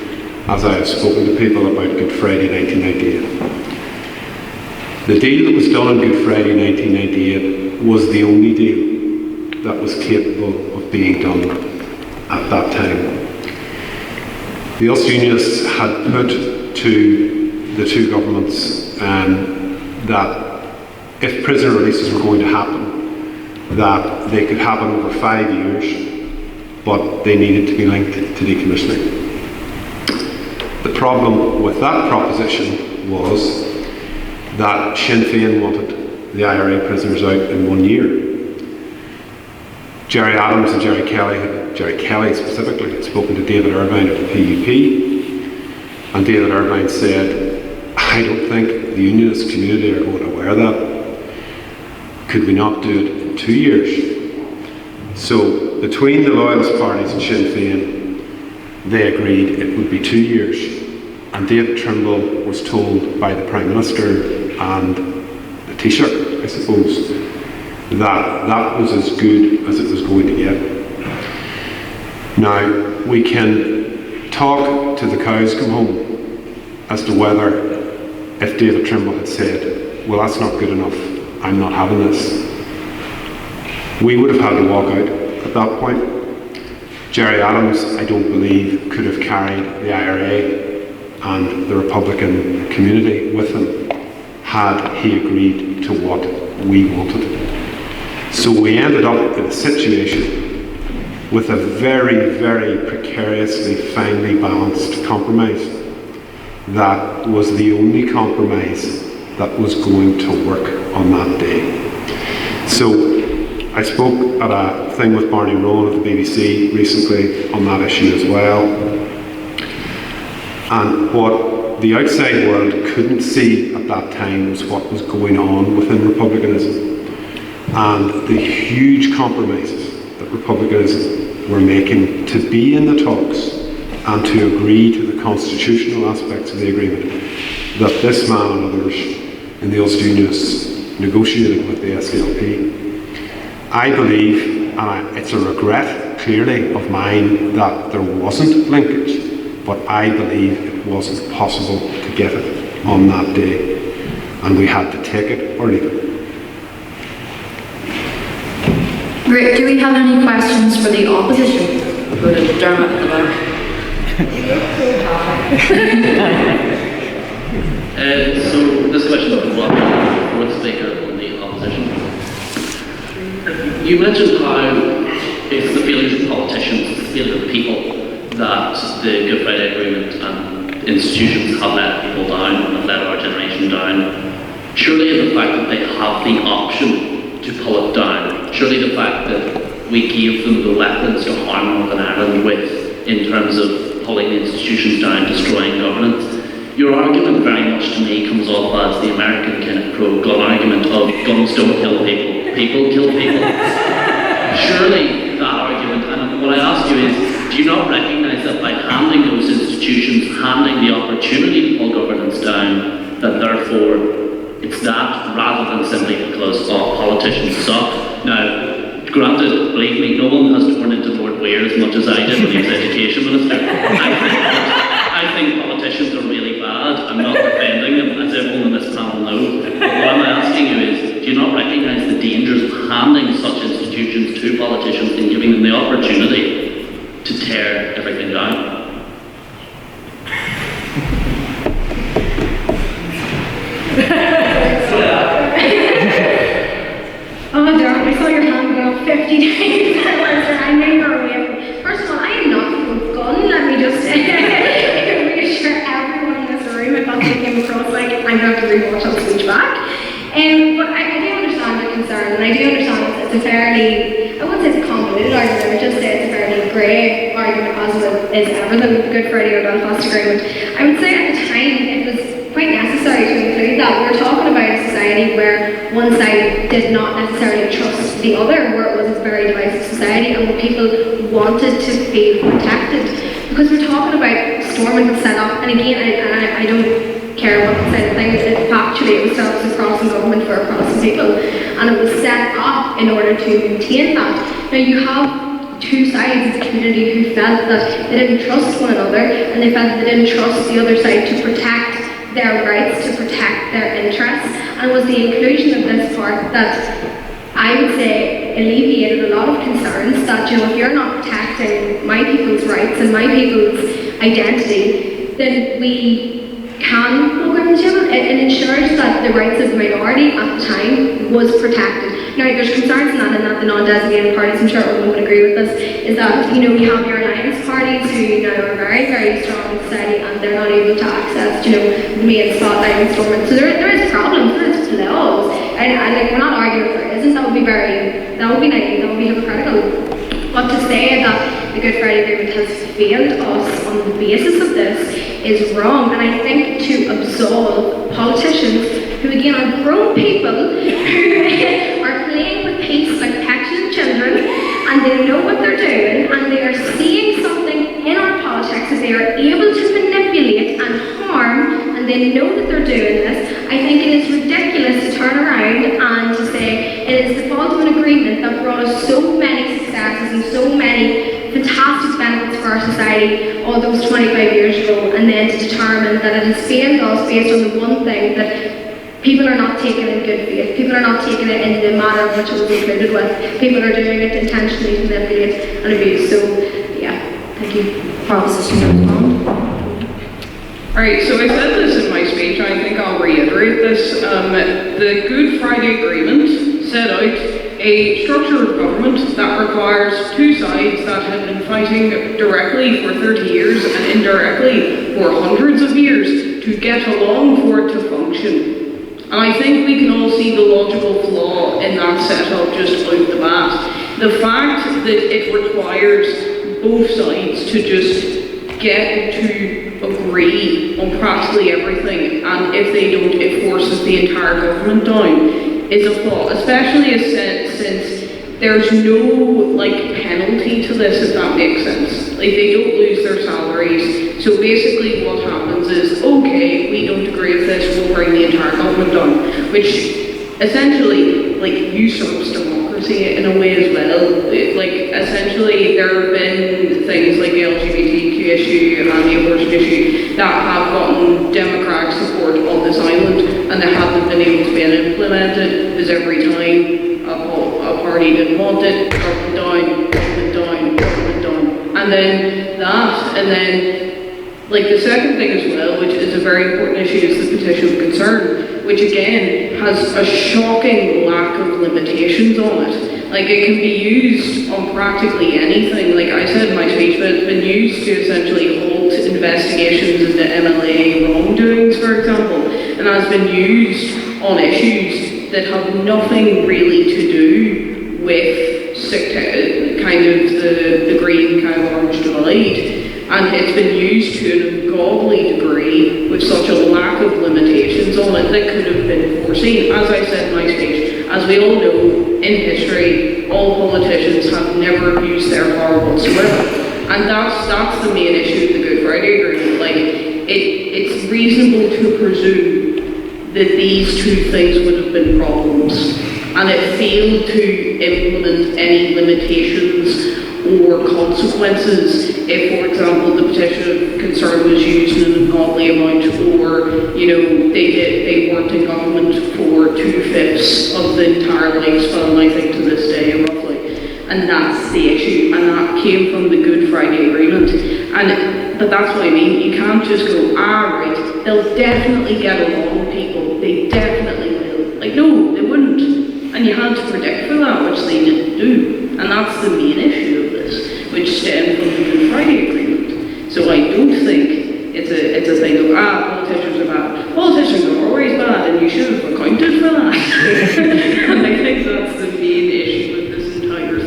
[SPEAKER 6] as I have spoken to people about Good Friday 1998. The deal that was done on Good Friday 1998 was the only deal that was capable of being done at that time. The Ulster Unionists had put to the two governments that if prisoner releases were going to happen, that they could happen over 5 years, but they needed to be linked to decommissioning. The problem with that proposition was that Sinn Féin wanted the IRA prisoners out in 1 year. Gerry Adams and Gerry Kelly specifically, had spoken to David Irvine of the PUP, and David Irvine said, I don't think the unionist community are going to wear that. Could we not do it in 2 years? So between the Loyalist parties and Sinn Féin, they agreed it would be 2 years. And David Trimble was told by the Prime Minister and the Taoiseach, I suppose, that that was as good as it was going to get. Now, we can talk to the cows come home as to whether, if David Trimble had said, well, that's not good enough, I'm not having this, we would have had to walk out at that point. Gerry Adams, I don't believe, could have carried the IRA and the Republican community with him had he agreed to what we wanted. So we ended up in a situation with a very, very precariously, finely balanced compromise that was the only compromise that was going to work on that day. So I spoke at a thing with Barney Rowan of the BBC recently on that issue as well. And what the outside world couldn't see at that time was what was going on within republicanism and the huge compromises that republicanism were making to be in the talks and to agree to the constitutional aspects of the agreement that this man and others in the Ulster Unionists negotiated with the SDLP. I believe, and it's a regret clearly of mine, that there wasn't linkage, but I believe it wasn't possible to get it on that day, and we had to take it or leave it.
[SPEAKER 1] Great. Do we have any questions for the opposition? We'll go to Dermot at the back.
[SPEAKER 15] So this question is from the fourth speaker on the opposition. You mentioned how it's the feelings of politicians, it's the feelings of people that the Good Friday Agreement and institutions have let people down, have let our generation down. Surely the fact that they have the option to pull it down, surely the fact that we gave them the weapons to harm Northern Ireland with, in terms of pulling the institutions down, destroying governance, your argument very much to me comes off as the American kind of pro-gun argument of guns don't kill people, people kill people. Surely that argument, and what I ask you is, do you not recognise that by handing those institutions, handing the opportunity to pull governance down, that therefore it's that rather than simply because politicians suck? Now, granted, believe me, no one has torn into Lord Weir as much as I did when he was Education Minister. I think politicians are really bad. I'm not defending them, as everyone in this panel knows. But what I'm asking you is, do you not recognise the dangers of handing such institutions to politicians and giving them the opportunity to tear everything down?
[SPEAKER 13] Oh, Dermot, I saw your hand go up 50 times. I know you were away. First of all, I am not pro-gun. Let me just reassure everyone in this it's a fairly, I wouldn't say it's a convoluted argument, I would just say it's a fairly grey argument as is everything with the Good Friday or Belfast Agreement. I would say at the time it was quite necessary to include that. We were talking about a society where one side did not necessarily trust the other, where it was a very divisive society and where people wanted to feel protected. Because we're talking about Stormont was set up, and again, I don't care what the side of things, factually it was set up as a crossing government for Protestant people, and it was set up in order to maintain that. Now you have two sides of the community who felt that they didn't trust one another, and they felt they didn't trust the other side to protect their rights, to protect their interests, and it was the inclusion of this part that I would say alleviated a lot of concerns that, you know, if you're not protecting my people's rights and my people's identity, then we can program the children. It ensures that the rights of the minority at the time was protected. Now, there's concerns in that the non-designated parties, I'm sure everyone would agree with this, is that, you know, we have your alliance parties who now are very, very strong in society and they're not able to access, you know, the main spotlight and Stormont. So there is problems, there is flaws. And like, we're not arguing if there isn't, that would be naive, that would be hypocritical. But to say that the Good Friday Agreement has failed us on the basis of this is wrong. And I think to absolve politicians who again are grown people who are playing with peace like petulant children, and they know what they're doing, and they are seeing something in our politics that they are able to manipulate and harm, and they know that they're doing this. I think it is ridiculous to turn around and to say it is the fault of an agreement that brought us so many successes and so many fantastic benefits for our society all those 25 years ago, and then to determine that it has failed us based on the one thing that people are not taking it in good faith. People are not taking it in the manner in which it was included with. People are doing it intentionally to manipulate and abuse. So, yeah, thank you.
[SPEAKER 1] Proposition to respond.
[SPEAKER 12] Alright, so I said this in my speech, I think I'll reiterate this. The Good Friday Agreement set out a structure of government that requires two sides that have been fighting directly for 30 years and indirectly for hundreds of years to get along for it to function. And I think we can all see the logical flaw in that setup just out the bat. The fact that it requires both sides to just get to agree on practically everything, and if they don't, it forces the entire government down, is a flaw, especially since there's no penalty to this, if that makes sense. They don't lose their salaries. So basically what happens is, okay, we don't agree with this, we'll bring the entire government down, which essentially usurps democracy in a way as well. Essentially there have been things like the LGBTQ issue and the abortion issue that have gotten democratic support on this island, and they haven't been able to be implemented, because every time a party didn't want it, government down, government down, government down. And then that, and then the second thing as well, which is a very important issue, is the petition of concern, which again has a shocking lack of limitations on it. It can be used on practically anything. Like I said in my speech, but it's been used to essentially halt investigations into MLA wrongdoings, for example, and has been used on issues that have nothing really to do with the green orange divide. And it's been used to an ungodly degree with such a lack of limitations on it that could have been foreseen. As I said in my speech, as we all know, in history, all politicians have never abused their power whatsoever. And that's the main issue with the Good Friday Agreement. It's reasonable to presume that these two things would have been problems, and it failed to implement any limitations or consequences if, for example, the petition of concern was used in an ungodly amount, or they weren't in government for 2/5 of the entire lifespan, I think, to this day, roughly. And that's the issue, and that came from the Good Friday Agreement. But that's what I mean, you can't just go, right, they'll definitely get along, people, they definitely will. No, they wouldn't. And you had to predict for that, which they didn't do. And that's the main issue of this, which stemmed from the Good Friday Agreement. So I don't think it's a thing of, politicians are bad. Politicians are always bad, and you should have accounted for that. And I think that's the main issue with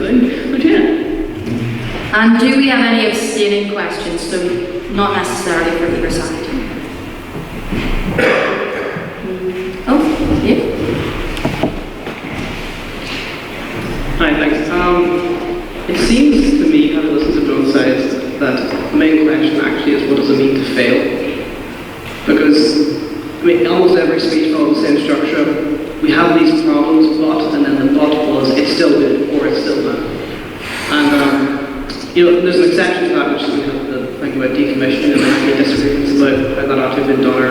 [SPEAKER 15] thing. But yeah.
[SPEAKER 1] And do we have any abstaining questions? So not necessarily for either side. Oh, yeah.
[SPEAKER 15] Hi, thanks. It seems to me, having listened to both sides, that the main question actually is what does it mean to fail? Because, I mean, almost every speech follows the same structure. We have these problems, but, and then the but was, it's still good, or it's still bad. And, you know, there's an exception to that, which is we have the thing about decommissioning, and there can be disagreements about how that ought to have been done, or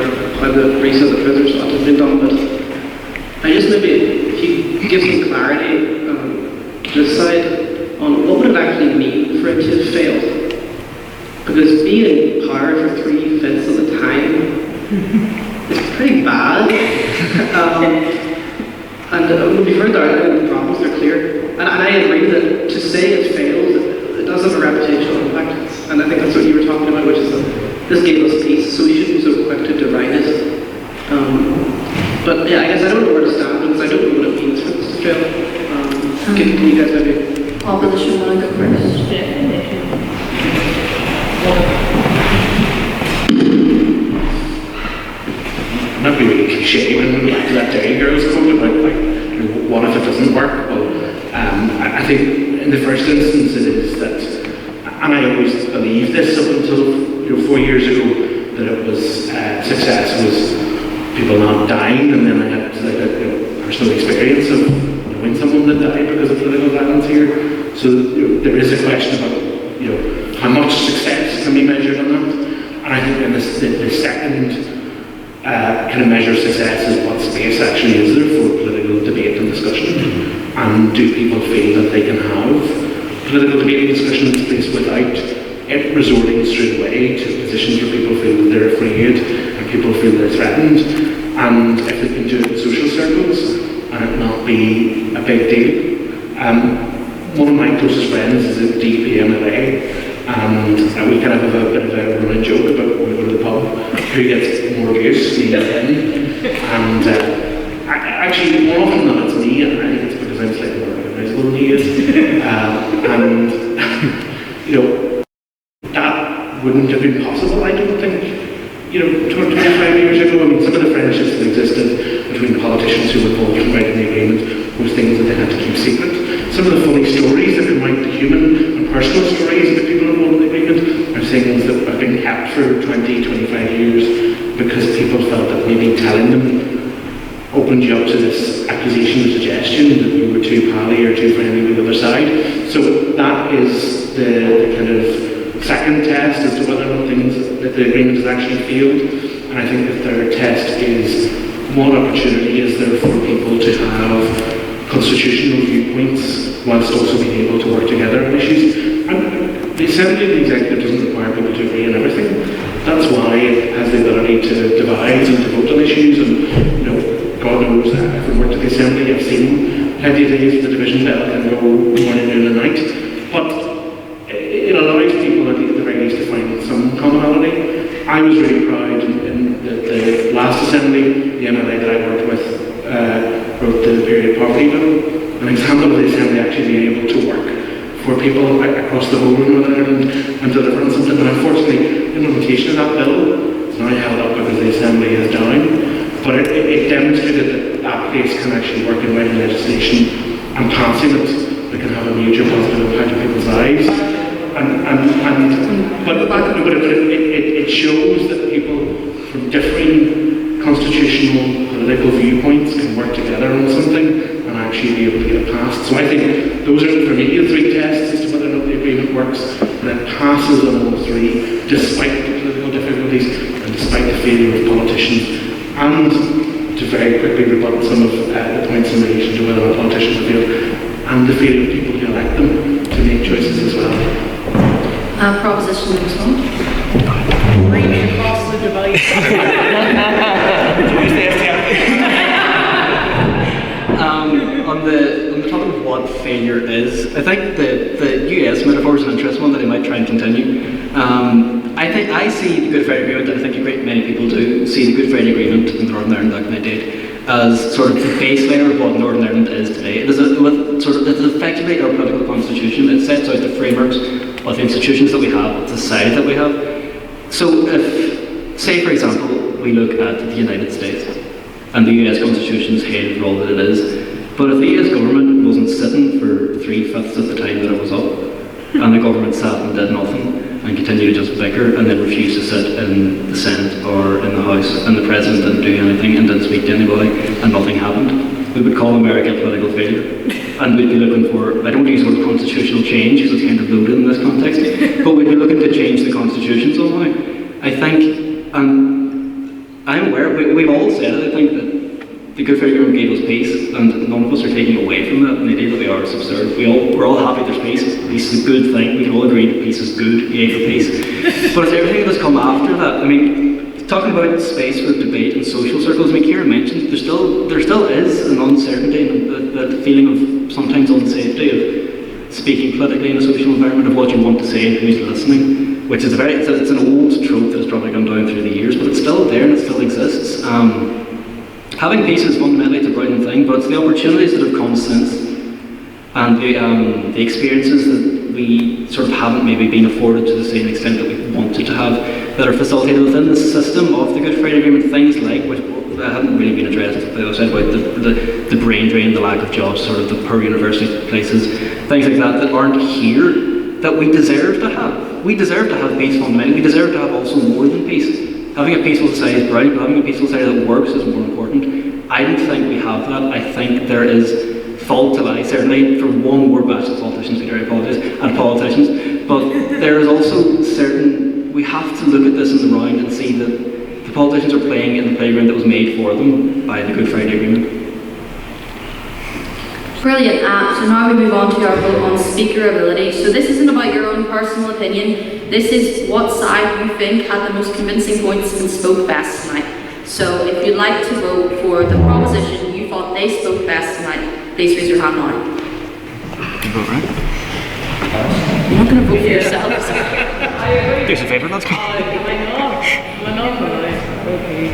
[SPEAKER 15] how the reason the prisoners ought to have been done, but I just maybe, if you give some clarity, decide on what would it actually mean for it to fail. Because being in power for 3/5 of the time is pretty bad. And we've heard the problems, they're clear. And I agree that to say it failed, it does have a reputational impact. And I think that's what you were talking about, which is that this gave us peace, so we shouldn't be so quick to deride it. But yeah, I guess I don't know where to stand, because I don't know what it means for this to fail. Can you guys maybe?
[SPEAKER 1] Opposition, want to go first?
[SPEAKER 11] Not being really cliche when back to that Dairy Girls quote about like, you know, what if it doesn't work? Well, I think in the first instance it is that, and I always believed this up until 4 years ago, that it was success was people not dying, and then I had like a personal experience of knowing someone that died because of political violence here. So there is a question about how much success can be measured on that, and I think then the second kind of measure of success is what space actually is there for political debate and discussion, and do people feel that they can have political debate and discussion in space without it resorting straight away to positions where people feel that they're afraid and people feel they're threatened, and if they can do it in social circles and it not be a big deal. One of my closest friends is a DP MLA, and we kind of have a bit of a running joke about when we go to the pub who gets more abuse, me or him. And actually, more often than not, it's me, and I think it's because I'm slightly more recognisable than he is. And that wouldn't have been possible, I don't think. 25 years ago, I mean, some of the friendships that existed between politicians who were involved in writing the agreement were things that they had to keep secret. Some of the funny stories that come out, the human and personal stories of the people involved in the agreement, are things that have been kept for 20, 25 years because people felt that maybe telling them opened you up to this accusation or suggestion that you were too pally or too friendly with the other side. So that is the kind of second test as to whether or not that the agreement has actually failed. And I think the third test is what opportunity is there for people to have constitutional viewpoints whilst also being able to work together on issues. And the Assembly and the Executive doesn't require people to agree on everything. That's why it has the ability to divide and to vote on issues. And God knows that I've worked at the Assembly, I've seen plenty of days the division bell can go morning, noon and night. But it allows people at the very least to find some commonality. I was really proud in the last Assembly, the MLA that I worked with wrote the period poverty bill, an example of the Assembly actually being able to work for people across the whole of Northern Ireland and deliver on something. But unfortunately, the implementation of that bill is now held up because the Assembly is down. But it demonstrated that that place can actually work in writing legislation and passing it that can have a major positive impact on people's lives. But it shows that people from differing constitutional political viewpoints can work together on something and actually be able to get it passed. So I think those are, for me, the three tests as to whether or not the agreement works, and it passes on all three, despite the political difficulties and despite the failure of politicians, and to very quickly rebut some of the points in relation to whether or not politicians have failed, and the failure of people who elect them to make choices as well.
[SPEAKER 1] Proposition number one.
[SPEAKER 12] Reading across the divide.
[SPEAKER 7] On the topic of what failure is, I think the US metaphor is an interesting one that I might try and continue. I see the Good Friday Agreement, and I think a great many people do see the Good Friday Agreement in Northern Ireland back in the day
[SPEAKER 5] as sort of the base layer of what Northern Ireland is today. It is it's effectively our political constitution. It sets out the frameworks of the institutions that we have, of the society that we have. So if, say for example, we look at the United States, and the US Constitution's hailed role that it is, but if the US government wasn't sitting for 3/5 of the time that it was up, and the government sat and did nothing, and continued to just bicker, and then refused to sit in the Senate or in the House, and the President didn't do anything and didn't speak to anybody, and nothing happened, we would call America a political failure. And we'd be looking for, I don't use the word constitutional change because it's kind of loaded in this context, but we'd be looking to change the Constitution somehow. I think, and I'm aware, we've all said it, I think that the Good Friday Agreement gave us peace, and none of us are taking away from that, and the idea that we are is absurd. We're all happy there's peace. Peace is a good thing. We can all agree that peace is good. Yay for peace. But it's everything that's come after that. I mean, talking about space for debate in social circles, I mean, Ciara mentioned there still is an uncertainty and that feeling of sometimes unsafety of speaking politically in a social environment, of what you want to say and who's listening, which is it's an old trope that has probably gone down through the years, but it's still there and it still exists. Having peace is fundamentally a brilliant thing, but it's the opportunities that have come since, and the experiences that we sort of haven't maybe been afforded to the same extent that we wanted to have, that are facilitated within the system of the Good Friday Agreement. Things like, which haven't really been addressed, but I said about the brain drain, the lack of jobs, sort of the poor university places, things like that aren't here, that we deserve to have. We deserve to have peace fundamentally. We deserve to have also more than peace. Having a peaceful society is brilliant, but having a peaceful society that works is more important. I don't think we have that. I think there is fault to lie, certainly from one more batch of politicians, Peter, I apologise, and politicians, but there is also certain, we have to look at this in the round and see that the politicians are playing in the playground that was made for them by the Good Friday Agreement.
[SPEAKER 1] Brilliant. So now we move on to our vote on speaker ability. So this isn't about your own personal opinion. This is what side you think had the most convincing points and spoke best tonight. So if you'd like to vote for the proposition you thought they spoke best tonight, please raise your hand now.
[SPEAKER 7] You vote right?
[SPEAKER 1] You're not going to vote for yourself.
[SPEAKER 7] Do us a favour, let's go.
[SPEAKER 12] Why not? Okay.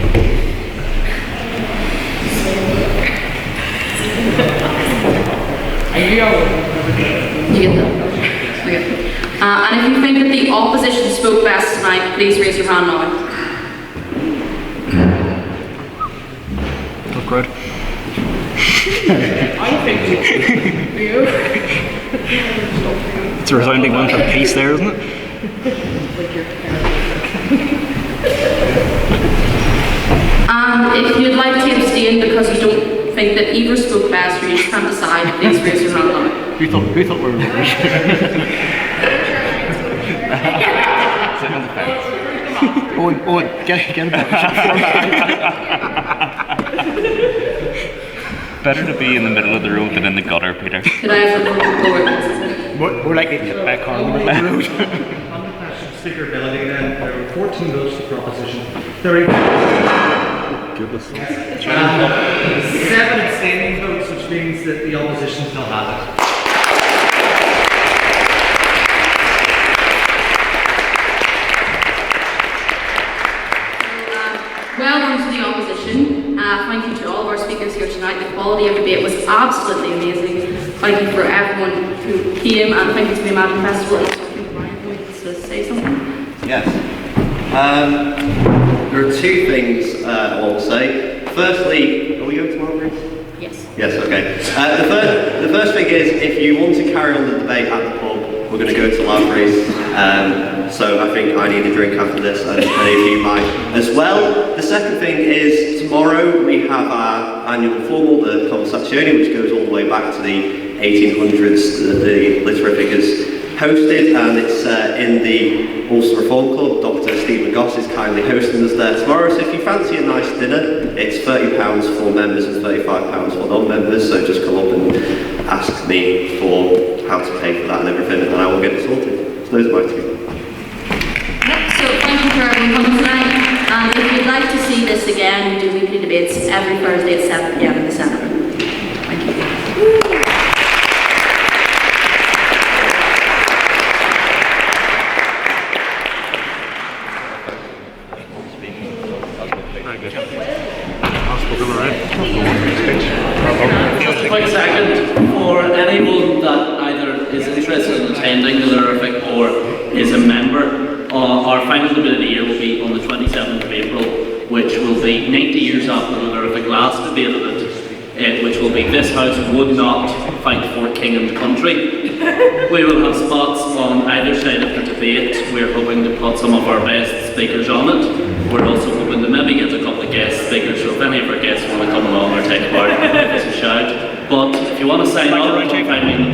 [SPEAKER 1] You get that? Okay. And if you think that the opposition spoke best tonight, please raise your hand now.
[SPEAKER 7] Look good.
[SPEAKER 12] I think you.
[SPEAKER 7] It's a resounding one for peace there, isn't it?
[SPEAKER 1] And if you'd like to abstain because you don't think that either spoke best or you just can't decide, please raise your hand now.
[SPEAKER 7] Who thought we were rubbish? Owen, get a
[SPEAKER 2] Better to be in the middle of the road than in the gutter, Peter.
[SPEAKER 1] Could I have the floor?
[SPEAKER 3] More likely to hit back car in the middle of the road.
[SPEAKER 4] On the question of speaker ability, then there were 14 votes for proposition, 30.
[SPEAKER 2] Goodness.
[SPEAKER 4] 7 abstaining votes, which means that the opposition still has it.
[SPEAKER 1] Well done to the opposition. Thank you to all of our speakers here tonight. The quality of debate was absolutely amazing. Thank you for everyone who came, and thank you to the Imagine Festival. And so I think Brian wants to say something.
[SPEAKER 16] Yes. There are two things I want to say. Firstly, are we going tomorrow, please?
[SPEAKER 1] Yes.
[SPEAKER 16] Yes, okay. The first thing is, if you want to carry on the debate at the pub, we're going to go to libraries. So I think I need a drink after this, and any of you might as well. The second thing is, tomorrow we have our annual formal, the Conversazione, which goes all the way back to the 1800s, the literary figures hosted, and it's in the Ulster Reform Club. Dr. Stephen Goss is kindly hosting us there tomorrow, so if you fancy a nice dinner, it's £30 for members and £35 for non-members, so just come up and ask me for how to pay for that and everything, and I will get it sorted. So those are my two.
[SPEAKER 1] So thank you for everyone coming tonight, and if you'd like to see this again, we do weekly debates every Thursday at 7 PM in the Senate room. Thank you.
[SPEAKER 7] Very good.
[SPEAKER 15] Just a quick second for anyone that either is interested in attending the Lurific or is a member. Our final debate of the year will be on the 27th of April, which will be 90 years after the Lurific last debated it, which will be "This House would not fight for King and Country." We will have spots on either side of the debate. We're hoping to put some of our best speakers on it. We're also hoping to maybe get a couple of guest speakers, so if any of our guests want to come along or take part, give us a shout. But if you want to sign up, find me in the